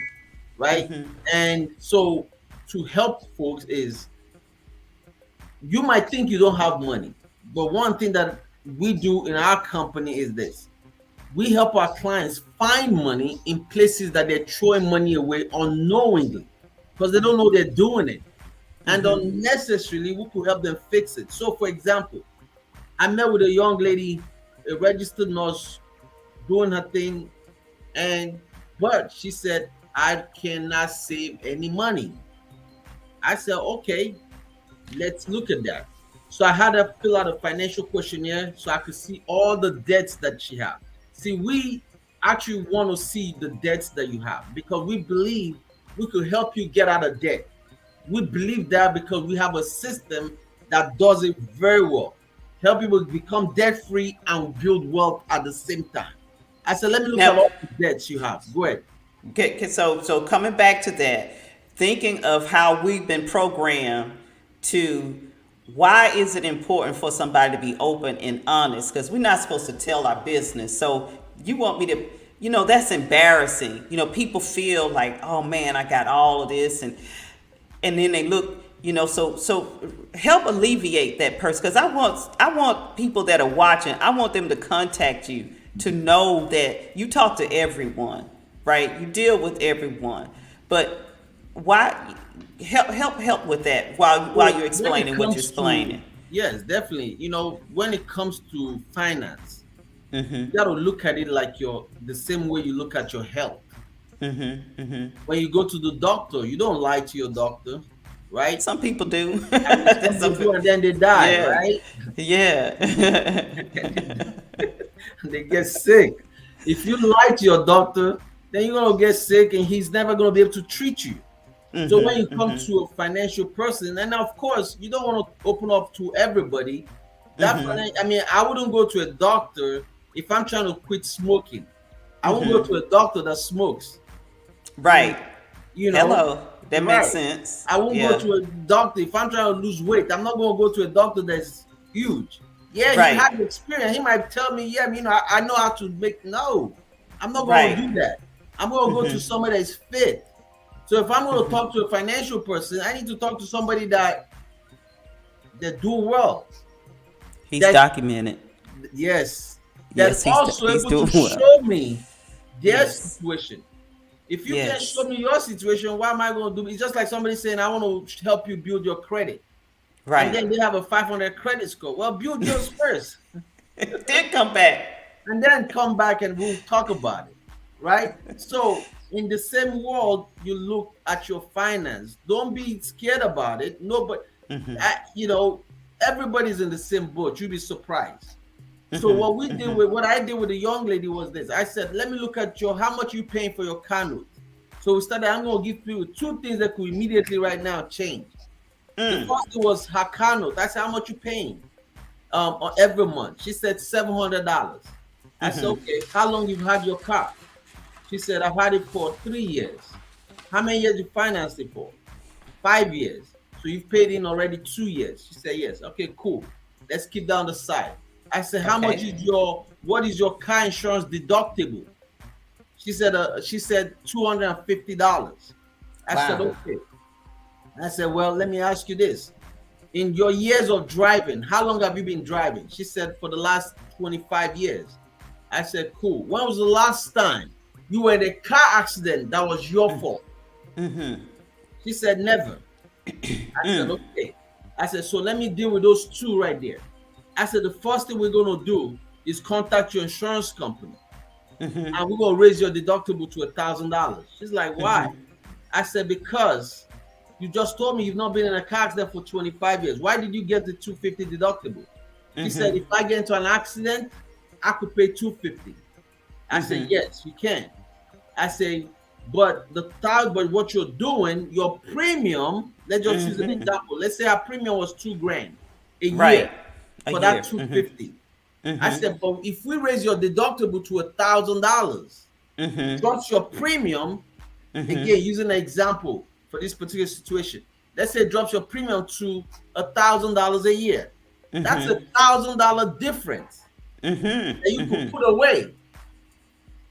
S3: Right? And so to help folks is you might think you don't have money, but one thing that we do in our company is this. We help our clients find money in places that they're throwing money away unknowingly because they don't know they're doing it. And unnecessarily, we could help them fix it. So, for example, I met with a young lady, a registered nurse, doing her thing, and but she said, I cannot save any money. I said, okay, let's look at that. So I had her fill out a financial questionnaire so I could see all the debts that she had. See, we actually want to see the debts that you have because we believe we could help you get out of debt. We believe that because we have a system that does it very well. Help people become debt free and build wealth at the same time. I said, let me look at
S2: Now,
S3: all the debts you have. Go ahead.
S2: so coming back to that, thinking of how we've been programmed to why is it important for somebody to be open and honest? Because we're not supposed to tell our business. So you want me to, that's embarrassing. People feel like, oh man, I got all of this, and then they look, so help alleviate that person, because I want people that are watching, I want them to contact you to know that you talk to everyone, right? You deal with everyone, but why help with that while you're explaining what you're explaining.
S3: Yes, definitely. When it comes to finance, you got to look at it like the same way you look at your health. When you go to the doctor, you don't lie to your doctor, right?
S2: Some people do.
S3: I mean, some people, and then they die,
S2: Yeah,
S3: right?
S2: yeah.
S3: They get sick. If you lie to your doctor, then you're gonna get sick, and he's never gonna be able to treat you. So when you come to a financial person, and of course you don't want to open up to everybody. I wouldn't go to a doctor if I'm trying to quit smoking. I won't go to a doctor that smokes.
S2: Right.
S3: You know,
S2: Hello. That
S3: right.
S2: makes sense.
S3: I won't
S2: Yeah.
S3: go to a doctor if I'm trying to lose weight. I'm not going to go to a doctor that's huge. Yeah,
S2: Right.
S3: you have experience. He might tell me, yeah, I know how to make. No, I'm not going to
S2: Right.
S3: do that. I'm going to go to somebody that's fit. So if I'm going to talk to a financial person, I need to talk to somebody that do well.
S2: He's
S3: That-
S2: documented.
S3: Yes,
S2: Yes,
S3: that's also
S2: he's
S3: able to
S2: doing well.
S3: show me their
S2: Yes.
S3: situation. If you
S2: Yes.
S3: can't show me your situation, what am I going to do? It's just like somebody saying, I want to help you build your credit.
S2: Right.
S3: And then they have a 500 credit score. Well, build yours first.
S2: Then come back.
S3: And then come back and we'll talk about it. Right? So, in the same world, you look at your finance. Don't be scared about it. No, but, everybody's in the same boat. You'll be surprised. So what I did with the young lady was this. I said, let me look at how much you paying for your car note. So we started, I'm going to give you two things that could immediately right now change. The first was her car note. I said, how much you paying every month? She said $700. I said, okay, how long you've had your car? She said, I've had it for 3 years. How many years you financed it for? 5 years. So you've paid in already 2 years. She said, yes. Okay, cool. Let's keep that on the side. I said, how much is what is your car insurance deductible? She said $250. I said, okay. I said, well, let me ask you this. In your years of driving, how long have you been driving? She said, for the last 25 years. I said, cool. When was the last time you were in a car accident that was your fault? She said, never. I said, okay. I said, so let me deal with those two right there. I said, the first thing we're going to do is contact your insurance company. And we're going to raise your deductible to $1,000. She's like, why? I said, because you just told me you've not been in a car accident for 25 years. Why did you get the $250 deductible? She said, if I get into an accident, I could pay $250. I said, yes, you can. I say, but what you're doing, your premium, let's just use an example. Let's say our premium was $2,000 a year for that $250. I said, but if we raise your deductible to $1,000, drops your premium, again, using an example for this particular situation, let's say it drops your premium to $1,000 a year. That's $1,000 difference that you could put away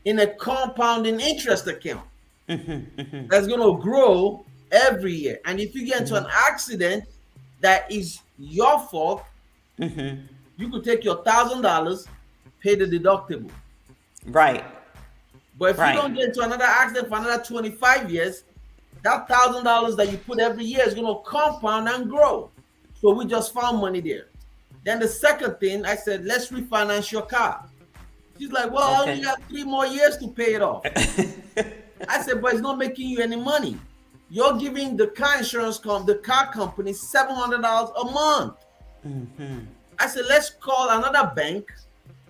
S3: in a compounding interest account that's going to grow every year. And if you get into an accident that is your fault, you could take your $1,000, pay the deductible.
S2: Right.
S3: But if you
S2: Right.
S3: don't get into another accident for another 25 years, that $1,000 that you put every year is going to compound and grow. So we just found money there. Then the second thing, I said, let's refinance your car. She's like, well, I only
S2: Okay.
S3: got 3 more years to pay it off. I said, but it's not making you any money. You're giving the car insurance the car company $700 a month. I said, let's call another bank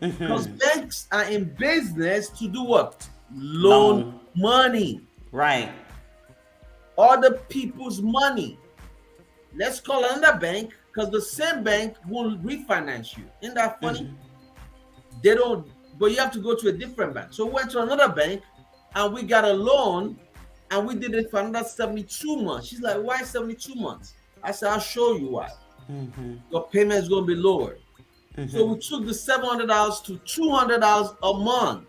S3: because banks are in business to do what? Loan
S2: Loan.
S3: money,
S2: Right.
S3: other people's money. Let's call another bank because the same bank will refinance you. Isn't that funny? They don't, but you have to go to a different bank. So we went to another bank and we got a loan and we did it for another 72 months. She's like, why 72 months? I said, I'll show you why. Your payment is going to be lower. So we took the $700 to $200 a month.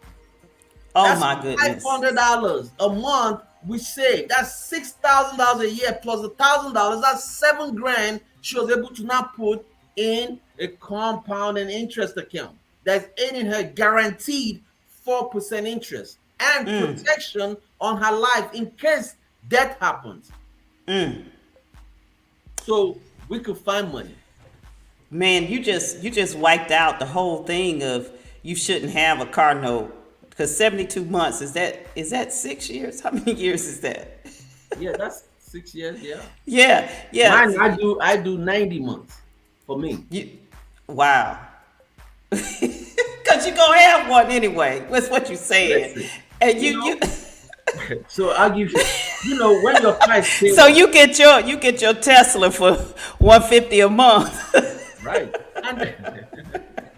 S2: Oh
S3: That's
S2: my goodness.
S3: $500 a month we saved. That's $6,000 a year plus $1,000. That's $7,000 she was able to now put in a compound and interest account that's earning her guaranteed 4% interest and protection on her life in case death happens. So we could find money.
S2: Man, you just wiped out the whole thing of you shouldn't have a car note because 72 months is that 6 years? How many years is that?
S3: Yeah, that's 6 years. Yeah,
S2: Yeah, yeah.
S3: mine I do 90 months for me.
S2: Wow. Because you're gonna have one anyway. That's what you saying.
S3: Listen,
S2: And
S3: you
S2: you
S3: know, so I'll give you. You know when your car is paid
S2: so
S3: off,
S2: you get your Tesla for 150 a month.
S3: right? And,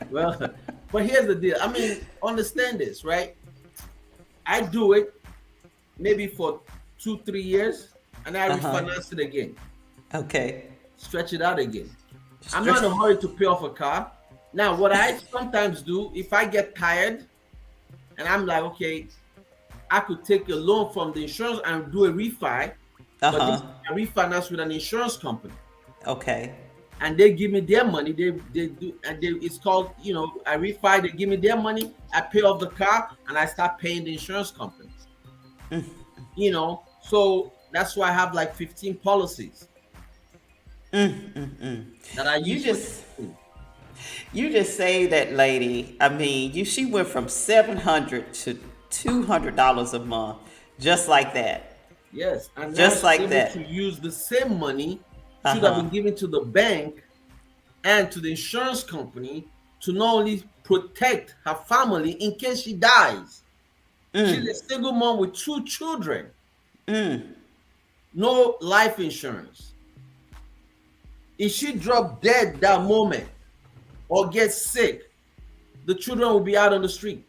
S3: well, but here's the deal. I mean, understand this, right? I do it maybe for 2, 3 years, and I refinance it again,
S2: Okay.
S3: stretch it out again. I'm not in a hurry to pay off a car. Now, what I sometimes do, if I get tired, and I'm like, okay, I could take a loan from the insurance and do a refi, but this I refinance with an insurance company,
S2: Okay.
S3: and they give me their money. They do, and it's called, I refi. They give me their money. I pay off the car, and I start paying the insurance company. So that's why I have like 15 policies that I
S2: You
S3: use.
S2: just you just say that lady. I mean, she went from 700 to $200 a month, just like that.
S3: Yes, and now
S2: Just
S3: she's
S2: like
S3: able
S2: that.
S3: to use the same money should have been given to the bank and to the insurance company to not only protect her family in case she dies. She's a single mom with 2 children, no life insurance. If she drop dead that moment or get sick, the children will be out on the street.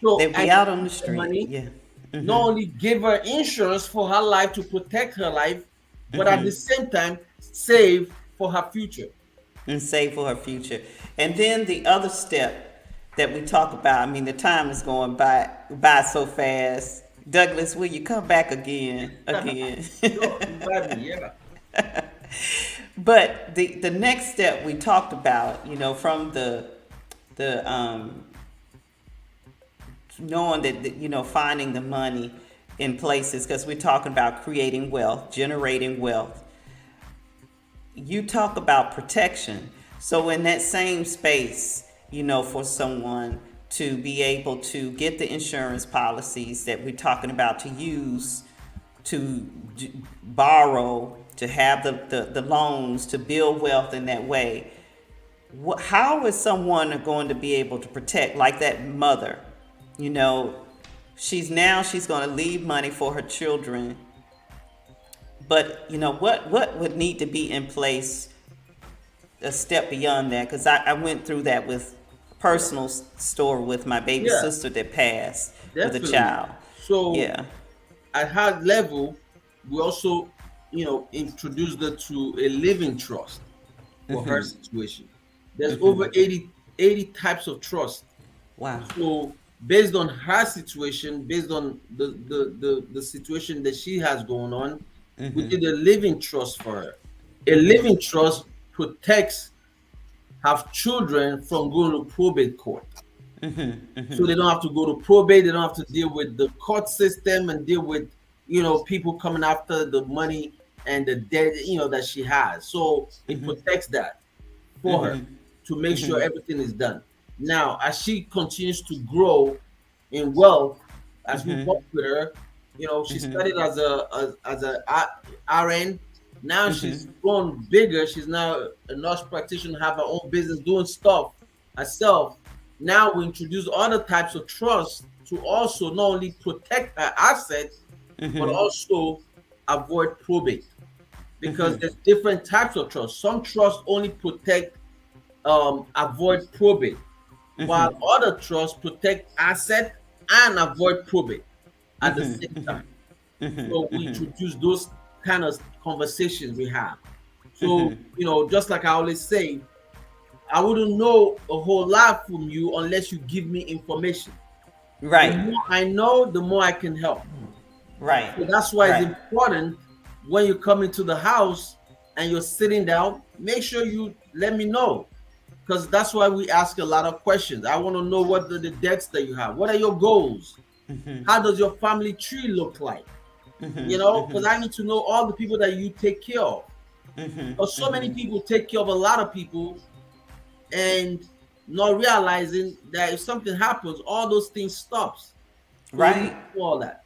S3: So
S2: They'll
S3: I
S2: be out on the
S3: use the
S2: street.
S3: money,
S2: Yeah.
S3: not only give her insurance for her life to protect her life, but at the same time save for her future.
S2: And save for her future. And then the other step that we talk about, I mean, the time is going by so fast. Douglas, will you come back again? Again.
S3: Sure, invite me, yeah.
S2: But the next step we talked about, from the knowing that finding the money in places, because we're talking about creating wealth, generating wealth. You talk about protection. So in that same space, for someone to be able to get the insurance policies that we're talking about to use, to borrow, to have the loans, to build wealth in that way. How is someone going to be able to protect, like that mother? She's going to leave money for her children. But what would need to be in place a step beyond that? Because I went through that with personal story with my baby
S3: Yeah,
S2: sister that passed with a
S3: definitely.
S2: child.
S3: So
S2: Yeah.
S3: at her level, we also, introduced her to a living trust for her situation. There's over 80 types of trust.
S2: Wow.
S3: So based on her situation, based on the situation that she has going on, we did a living trust for her. A living trust protects her children from going to probate court. So they don't have to go to probate. They don't have to deal with the court system and deal with, people coming after the money and the debt, that she has. So it protects that for her to make sure everything is done. Now, as she continues to grow in wealth, as we work with her, she started as a RN. Now she's grown bigger. She's now a nurse practitioner, have her own business, doing stuff herself. Now we introduce other types of trust to also not only protect her assets, but also avoid probate. Because there's different types of trust. Some trusts only protect, avoid probate, while other trusts protect asset and avoid probate at the same time. So we introduce those kind of conversations we have. So, just like I always say, I wouldn't know a whole lot from you unless you give me information. The
S2: Right.
S3: more I know, the more I can help.
S2: Right.
S3: So that's why
S2: Right.
S3: it's important when you come into the house and you're sitting down, make sure you let me know. Because that's why we ask a lot of questions. I want to know what the debts that you have. What are your goals? How does your family tree look like? Because I need to know all the people that you take care of. Because so many people take care of a lot of people and not realizing that if something happens, all those things stops. So we need
S2: Right.
S3: to do all that.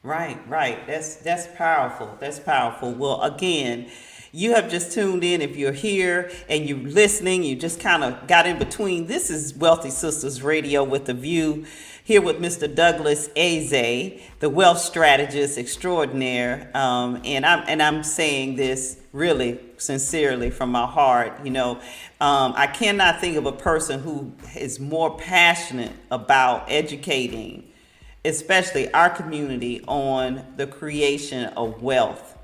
S2: Right, right. That's powerful. That's powerful. Well, again, you have just tuned in. If you're here and you're listening, you just kind of got in between. This is Wealthy Sisters Radio with the View. Here with Mr. Douglas Aze, the wealth strategist extraordinaire, and I'm saying this really sincerely from my heart. I cannot think of a person who is more passionate about educating, especially our community, on the creation of wealth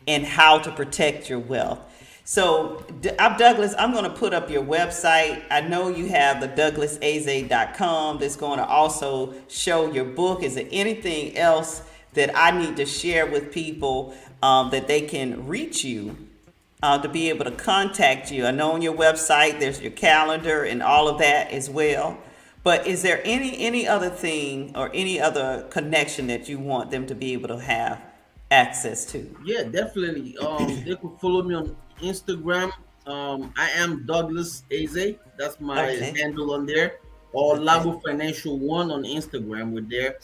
S2: and how to protect your wealth. So, Douglas, I'm going to put up your website. I know you have the douglasaze.com that's going to also show your book. Is there anything else that I need to share with people that they can reach you to be able to contact you? I know on your website there's your calendar and all of that as well. But is there any other thing or any other connection that you want them to be able to have access to?
S3: Yeah, definitely. They could follow me on Instagram. I am Douglas Aze. That's my
S2: Okay.
S3: handle on there. Or Lago Financial One on Instagram. We're there.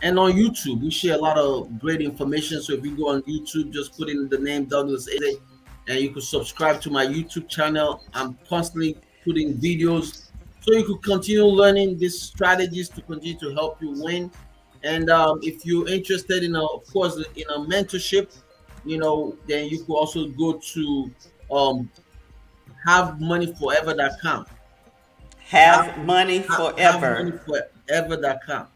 S3: And on YouTube, we share a lot of great information. So if you go on YouTube, just put in the name Douglas Aze, and you could subscribe to my YouTube channel. I'm constantly putting videos so you could continue learning these strategies to continue to help you win. And if you're interested in, of course, in a mentorship, then you could also go to havemoneyforever.com.
S2: Have money
S3: Have
S2: forever.
S3: moneyforever.com.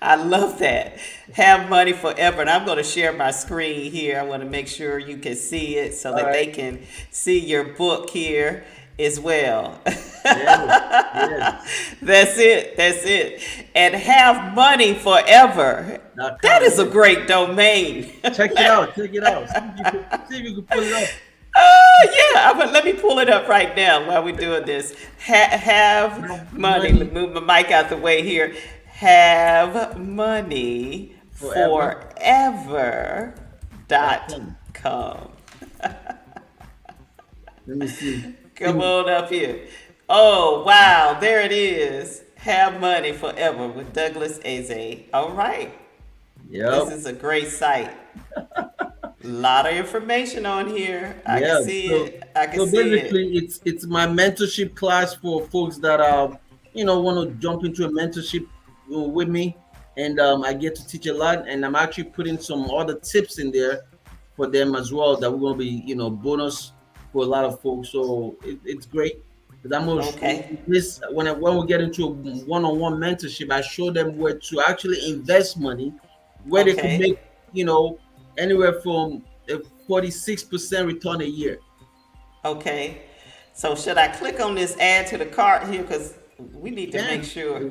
S2: I love that. Have money forever. And I'm going to share my screen here. I want to make sure you can see it so
S3: All
S2: that they
S3: right.
S2: can see your book here as well.
S3: Yes. Yes.
S2: That's it. That's it. And have money forever. That
S3: .com.
S2: is a great domain.
S3: Check it out. Check it out. See if you can pull it up.
S2: Oh yeah, but let me pull it up right now while we're doing this. Have money. Let me move my mic out the way here. Have money
S3: Forever.
S2: forever dot
S3: .com.
S2: com.
S3: Let me see.
S2: Come on up here. Oh wow, there it is. Have money forever with Douglas Aze. All right, this
S3: Yep.
S2: is a great site. Lot of information on here. I
S3: Yeah.
S2: can see
S3: So,
S2: it. I can
S3: so
S2: see it.
S3: basically, it's my mentorship class for folks that want to jump into a mentorship with me, and I get to teach a lot, and I'm actually putting some other tips in there for them as well that we're going to be bonus for a lot of folks. So it's great. Because I'm gonna
S2: Okay.
S3: this when we get into a one-on-one mentorship, I show them where to actually invest money, where they could
S2: Okay.
S3: make anywhere from a 46% return a year.
S2: Okay. So should I click on this add to the cart here? Because we need to make
S3: Yeah,
S2: sure.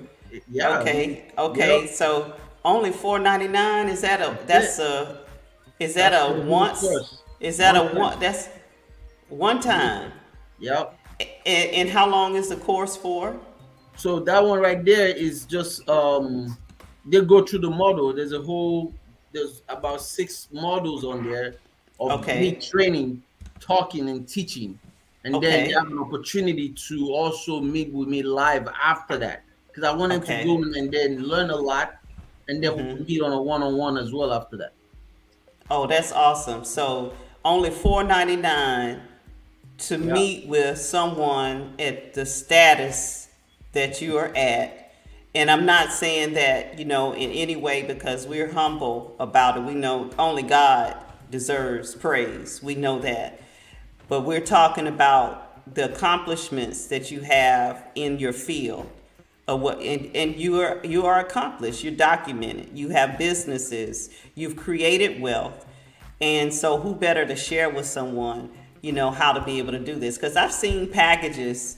S3: yeah,
S2: Okay.
S3: yep.
S2: Okay. So only $4.99. Is that a
S3: That's
S2: that's
S3: it.
S2: a is that
S3: That's for
S2: a
S3: the whole
S2: once?
S3: course.
S2: Is that
S3: One
S2: a
S3: time.
S2: one that's one
S3: One
S2: time?
S3: time. Yep.
S2: And how long is the course for?
S3: So that one right there is just they go through the model. There's about 6 models on there of me
S2: Okay.
S3: training, talking and teaching. And then they
S2: Okay.
S3: have an opportunity to also meet with me live after that. Because I wanted to go
S2: Okay.
S3: and then learn a lot, and then we can meet on a one-on-one as well after that.
S2: Oh, that's awesome. So only $4.99 to
S3: Yeah.
S2: meet with someone at the status that you are at. And I'm not saying that, in any way, because we're humble about it. We know only God deserves praise. We know that. But we're talking about the accomplishments that you have in your field of what, and you are accomplished, you're documented, you have businesses, you've created wealth. And so who better to share with someone, how to be able to do this? Because I've seen packages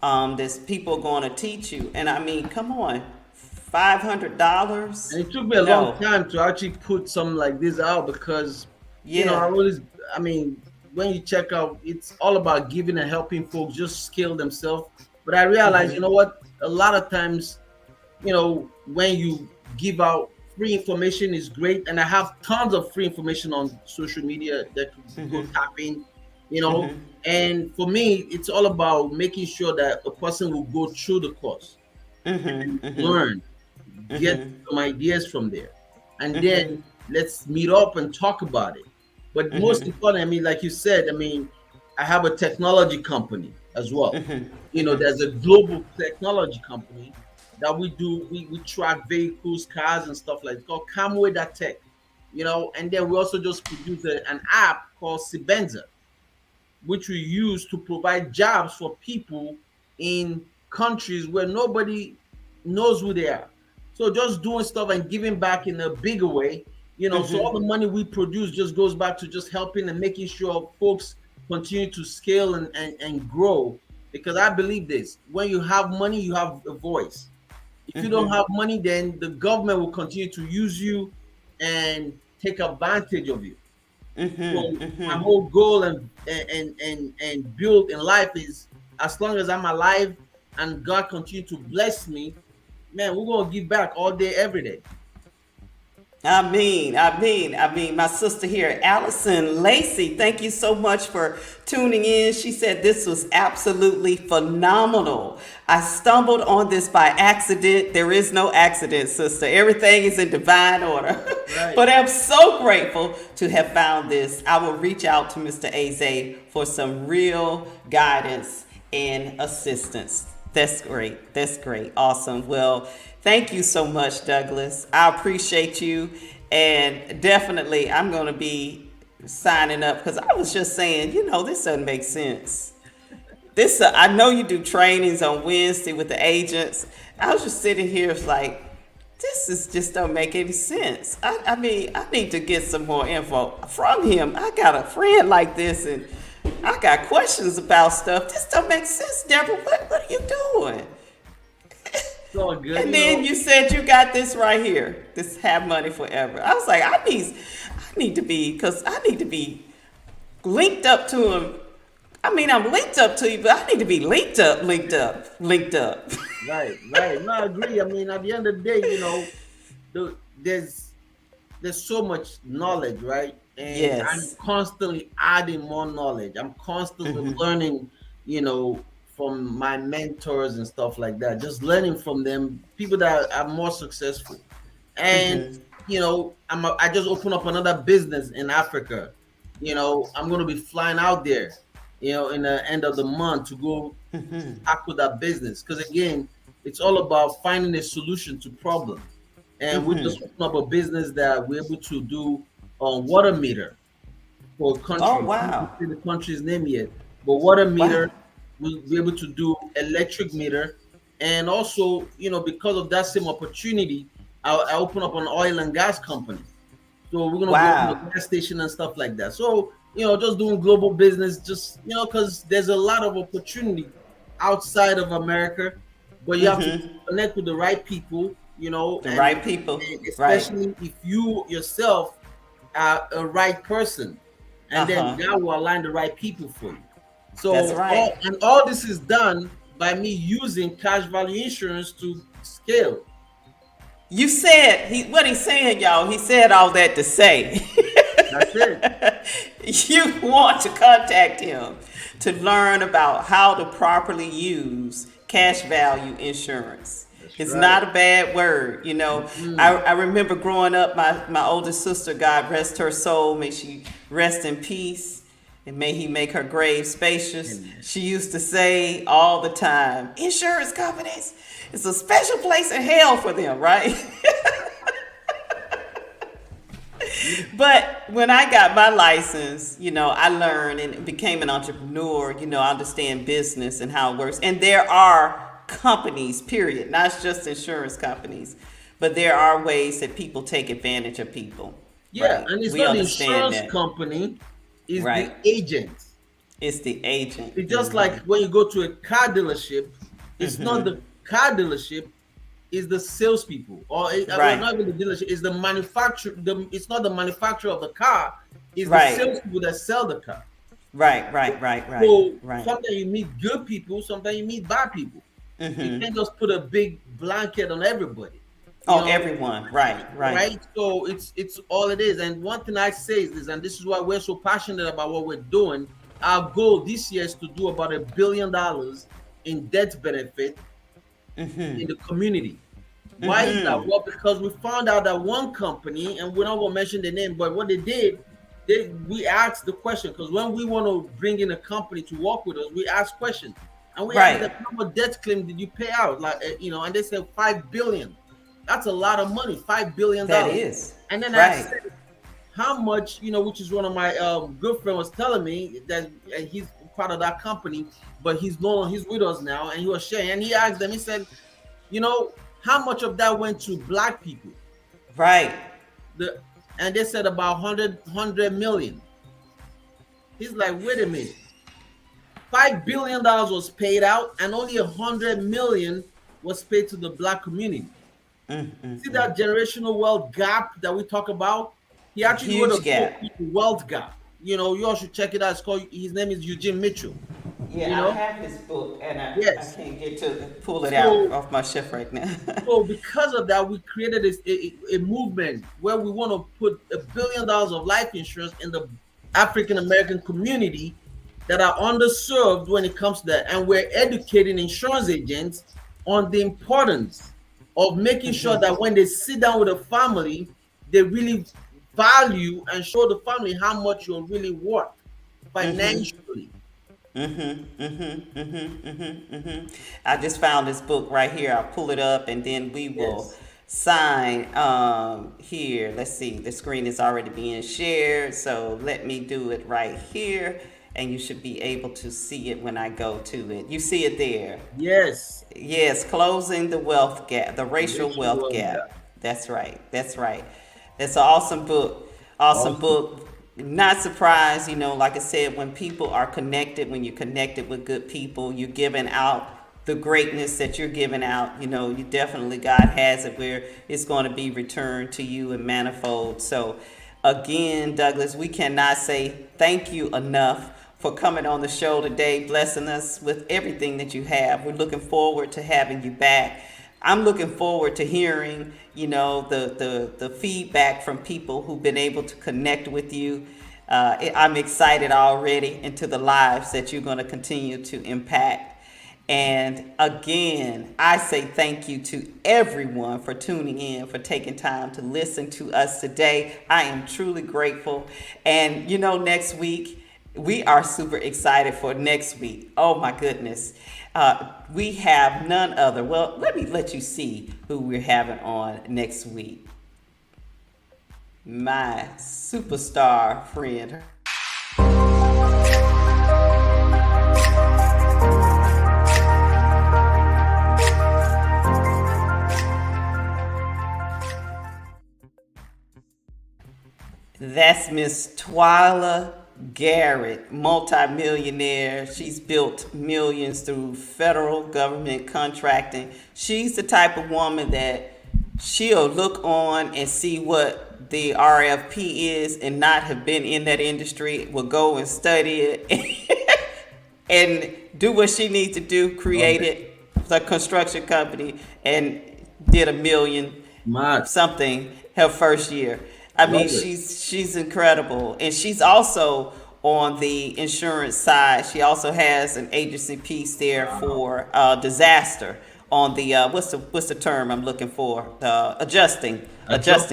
S2: that people are going to teach you. And I mean, come on, $500?
S3: And it took me a long
S2: No.
S3: time to actually put something like this out because, I
S2: Yeah.
S3: always, I mean, when you check out, it's all about giving and helping folks just scale themselves. But I realized, you know what? A lot of times, when you give out free information is great. And I have tons of free information on social media that could go tap in, you know. And for me, it's all about making sure that a person will go through the course and learn, get some ideas from there, and then let's meet up and talk about it. But most important, I mean, like you said, I mean, I have a technology company as well. There's a global technology company that we track vehicles, cars, and stuff like it's called Camway Tech. And then we also just produce an app called Sibenza, which we use to provide jobs for people in countries where nobody knows who they are. So just doing stuff and giving back in a bigger way, so all the money we produce just goes back to just helping and making sure folks continue to scale and grow. Because I believe this: when you have money, you have a voice. If you don't have money, then the government will continue to use you and take advantage of you. So my whole goal and build in life is, as long as I'm alive and God continue to bless me, man, we're gonna give back all day, every day.
S2: My sister here, Allison Lacey, thank you so much for tuning in. She said this was absolutely phenomenal. I stumbled on this by accident. There is no accident, sister. Everything is in divine order.
S3: Right.
S2: But I'm so grateful to have found this. I will reach out to Mr. Aze for some real guidance and assistance. That's great. That's great. Awesome. Well, thank you so much, Douglas. I appreciate you. And definitely, I'm going to be signing up because I was just saying, this doesn't make sense. I know you do trainings on Wednesday with the agents. I was just sitting here, it's like, this is just don't make any sense. I mean, I need to get some more info from him. I got a friend like this, and I got questions about stuff. This don't make sense, Deborah. What are you doing?
S3: It's all good.
S2: And then you said you got this right here. This Have Money Forever. I was like, I need to be, because I need to be linked up to him. I mean, I'm linked up to you, but I need to be linked up.
S3: Right, right. No, I agree. I mean, at the end of the day, there's so much knowledge, right? And I'm
S2: Yes.
S3: constantly adding more knowledge. I'm constantly learning, from my mentors and stuff like that. Just learning from them, people that are more successful. And I just opened up another business in Africa. I'm going to be flying out there, in the end of the month to go tackle that business. Because again, it's all about finding a solution to problems. And we just opened up a business that we're able to do on water meter for
S2: Oh,
S3: countries. I haven't
S2: wow.
S3: say the country's name yet, but water
S2: Wow.
S3: meter, we'll be able to do electric meter. And also, because of that same opportunity, I opened up an oil and gas company. So we're gonna go to the
S2: Wow.
S3: gas station and stuff like that. So just doing global business, just because there's a lot of opportunity outside of America, but you have to connect with the right people,
S2: The
S3: and,
S2: right people.
S3: and
S2: Right.
S3: especially if you yourself are a right person, and then
S2: Uh-huh.
S3: God will align the right people for you.
S2: That's
S3: So
S2: right.
S3: all this is done by me using cash value insurance to scale.
S2: You said what he's saying, y'all. He said all that to say
S3: That's it.
S2: you want to contact him to learn about how to properly use cash value insurance.
S3: That's
S2: It's
S3: right.
S2: not a bad word, you know.
S3: Mm.
S2: I remember growing up, my oldest sister, God rest her soul, may she rest in peace, and may he make her grave spacious.
S3: Amen.
S2: She used to say all the time, insurance companies, it's a special place in hell for them, right? But when I got my license, you know, I learned and became an entrepreneur. You know, I understand business and how it works. And there are companies, period, not just insurance companies, but there are ways that people take advantage of people,
S3: Yeah,
S2: right?
S3: and it's
S2: We
S3: not the
S2: understand
S3: insurance
S2: that,
S3: company, it's the
S2: right?
S3: agent.
S2: It's the agent.
S3: It's just like when you go to a car dealership, it's not the car dealership, it's the salespeople, or well,
S2: Right,
S3: not even the dealership, it's the manufacturer. It's not the manufacturer of the car, it's the
S2: right,
S3: salespeople that sell the car.
S2: right, right, right, right,
S3: So
S2: right.
S3: sometimes you meet good people, sometimes you meet bad people. You can't just put a big blanket on everybody, you
S2: Oh,
S3: know,
S2: everyone. Right, right.
S3: right? So it's all it is. And one thing I say is this, and this is why we're so passionate about what we're doing. Our goal this year is to do about $1 billion in debt benefit in the community. Why is that? Well, because we found out that one company, and we're not going to mention the name, but what they did, we asked the question, because when we want to bring in a company to work with us, we ask questions, and we asked
S2: Right.
S3: them, how much debt claim did you pay out? Like, and they said 5 billion. That's a lot of money,
S2: That
S3: $5 billion.
S2: is.
S3: And then I
S2: Right.
S3: said, how much, which is one of my good friend was telling me that he's part of that company, but he's with us now, and he was sharing, and he asked them, he said, you know, how much of that went to black people?
S2: Right.
S3: The And they said about 100 million. He's like, wait a minute, $5 billion was paid out, and only 100 million was paid to the black community. See that generational wealth gap that we talk about? He actually wrote a
S2: Huge
S3: book,
S2: gap.
S3: Wealth Gap. You all should check it out. It's called. His name is Eugene Mitchell. You
S2: Yeah, I
S3: know.
S2: have this book and I
S3: Yes.
S2: can't get to pull it out
S3: So
S2: off my shelf right now.
S3: because of that, we created a movement where we want to put $1 billion of life insurance in the African American community that are underserved when it comes to that. And we're educating insurance agents on the importance of making sure that when they sit down with a family, they really value and show the family how much you're really worth financially.
S2: I just found this book right here. I'll pull it up and then we will
S3: Yes.
S2: sign here. Let's see. The screen is already being shared. So let me do it right here. And you should be able to see it when I go to it. You see it there.
S3: Yes.
S2: Yes, closing the wealth gap, the racial
S3: Racial
S2: wealth
S3: wealth
S2: gap.
S3: gap.
S2: That's right. That's right. That's an awesome book. Awesome
S3: Awesome.
S2: book. Not surprised, like I said, when people are connected, when you're connected with good people, you're giving out the greatness that you're giving out. You definitely, God has it where it's going to be returned to you in manifold. So, again, Douglas, we cannot say thank you enough for coming on the show today, blessing us with everything that you have. We're looking forward to having you back. I'm looking forward to hearing, the feedback from people who've been able to connect with you. I'm excited already into the lives that you're going to continue to impact. And again, I say thank you to everyone for tuning in, for taking time to listen to us today. I am truly grateful. And next week, we are super excited for next week. Oh my goodness. We have none other. Well, let me let you see who we're having on next week. My superstar friend. That's Miss Twyla Garrett, multimillionaire. She's built millions through federal government contracting. She's the type of woman that she'll look on and see what the RFP is and not have been in that industry, will go and study it and do what she needs to do, created the construction company and did $1 million
S3: Mad.
S2: something her first year. I mean,
S3: Love it.
S2: she's incredible, and she's also on the insurance side. She also has an agency piece there for disaster on the what's the term I'm looking for? The adjusting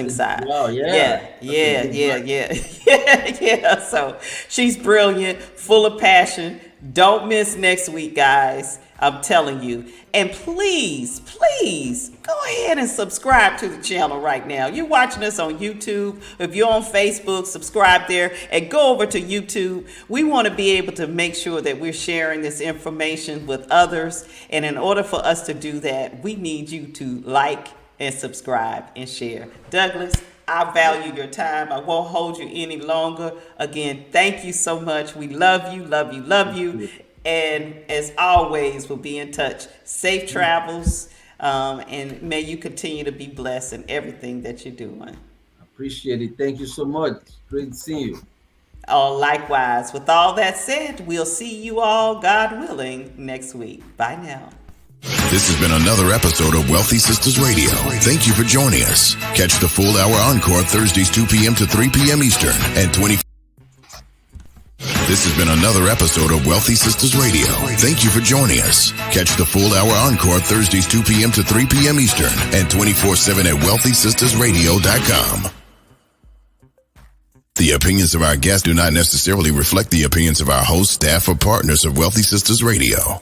S2: side.
S3: Wow,
S2: Yeah,
S3: That's a
S2: yeah,
S3: good
S2: yeah,
S3: one.
S2: yeah, yeah. So she's brilliant, full of passion. Don't miss next week, guys. I'm telling you. And please, please go ahead and subscribe to the channel right now. You're watching us on YouTube. If you're on Facebook, subscribe there and go over to YouTube. We want to be able to make sure that we're sharing this information with others. And in order for us to do that, we need you to like and subscribe and share. Douglas, I value your time. I won't hold you any longer. Again, thank you so much. We love you, love you, love you. And as always, we'll be in touch. Safe travels, and may you continue to be blessed in everything that you're doing.
S3: Appreciate it. Thank you so much. Great seeing you.
S2: Oh, likewise. With all that said, we'll see you all, God willing, next week. Bye now.
S4: This has been another episode of Wealthy Sistas Radio. Thank you for joining us. Catch the full hour encore Thursdays 2 p.m. to 3 p.m. Eastern and 20. This has been another episode of Wealthy Sistas Radio. Thank you for joining us. Catch the full hour encore Thursdays 2 p.m. to 3 p.m. Eastern and 24/7 at wealthysistasradio.com. The opinions of our guests do not necessarily reflect the opinions of our hosts, staff, or partners of Wealthy Sistas Radio.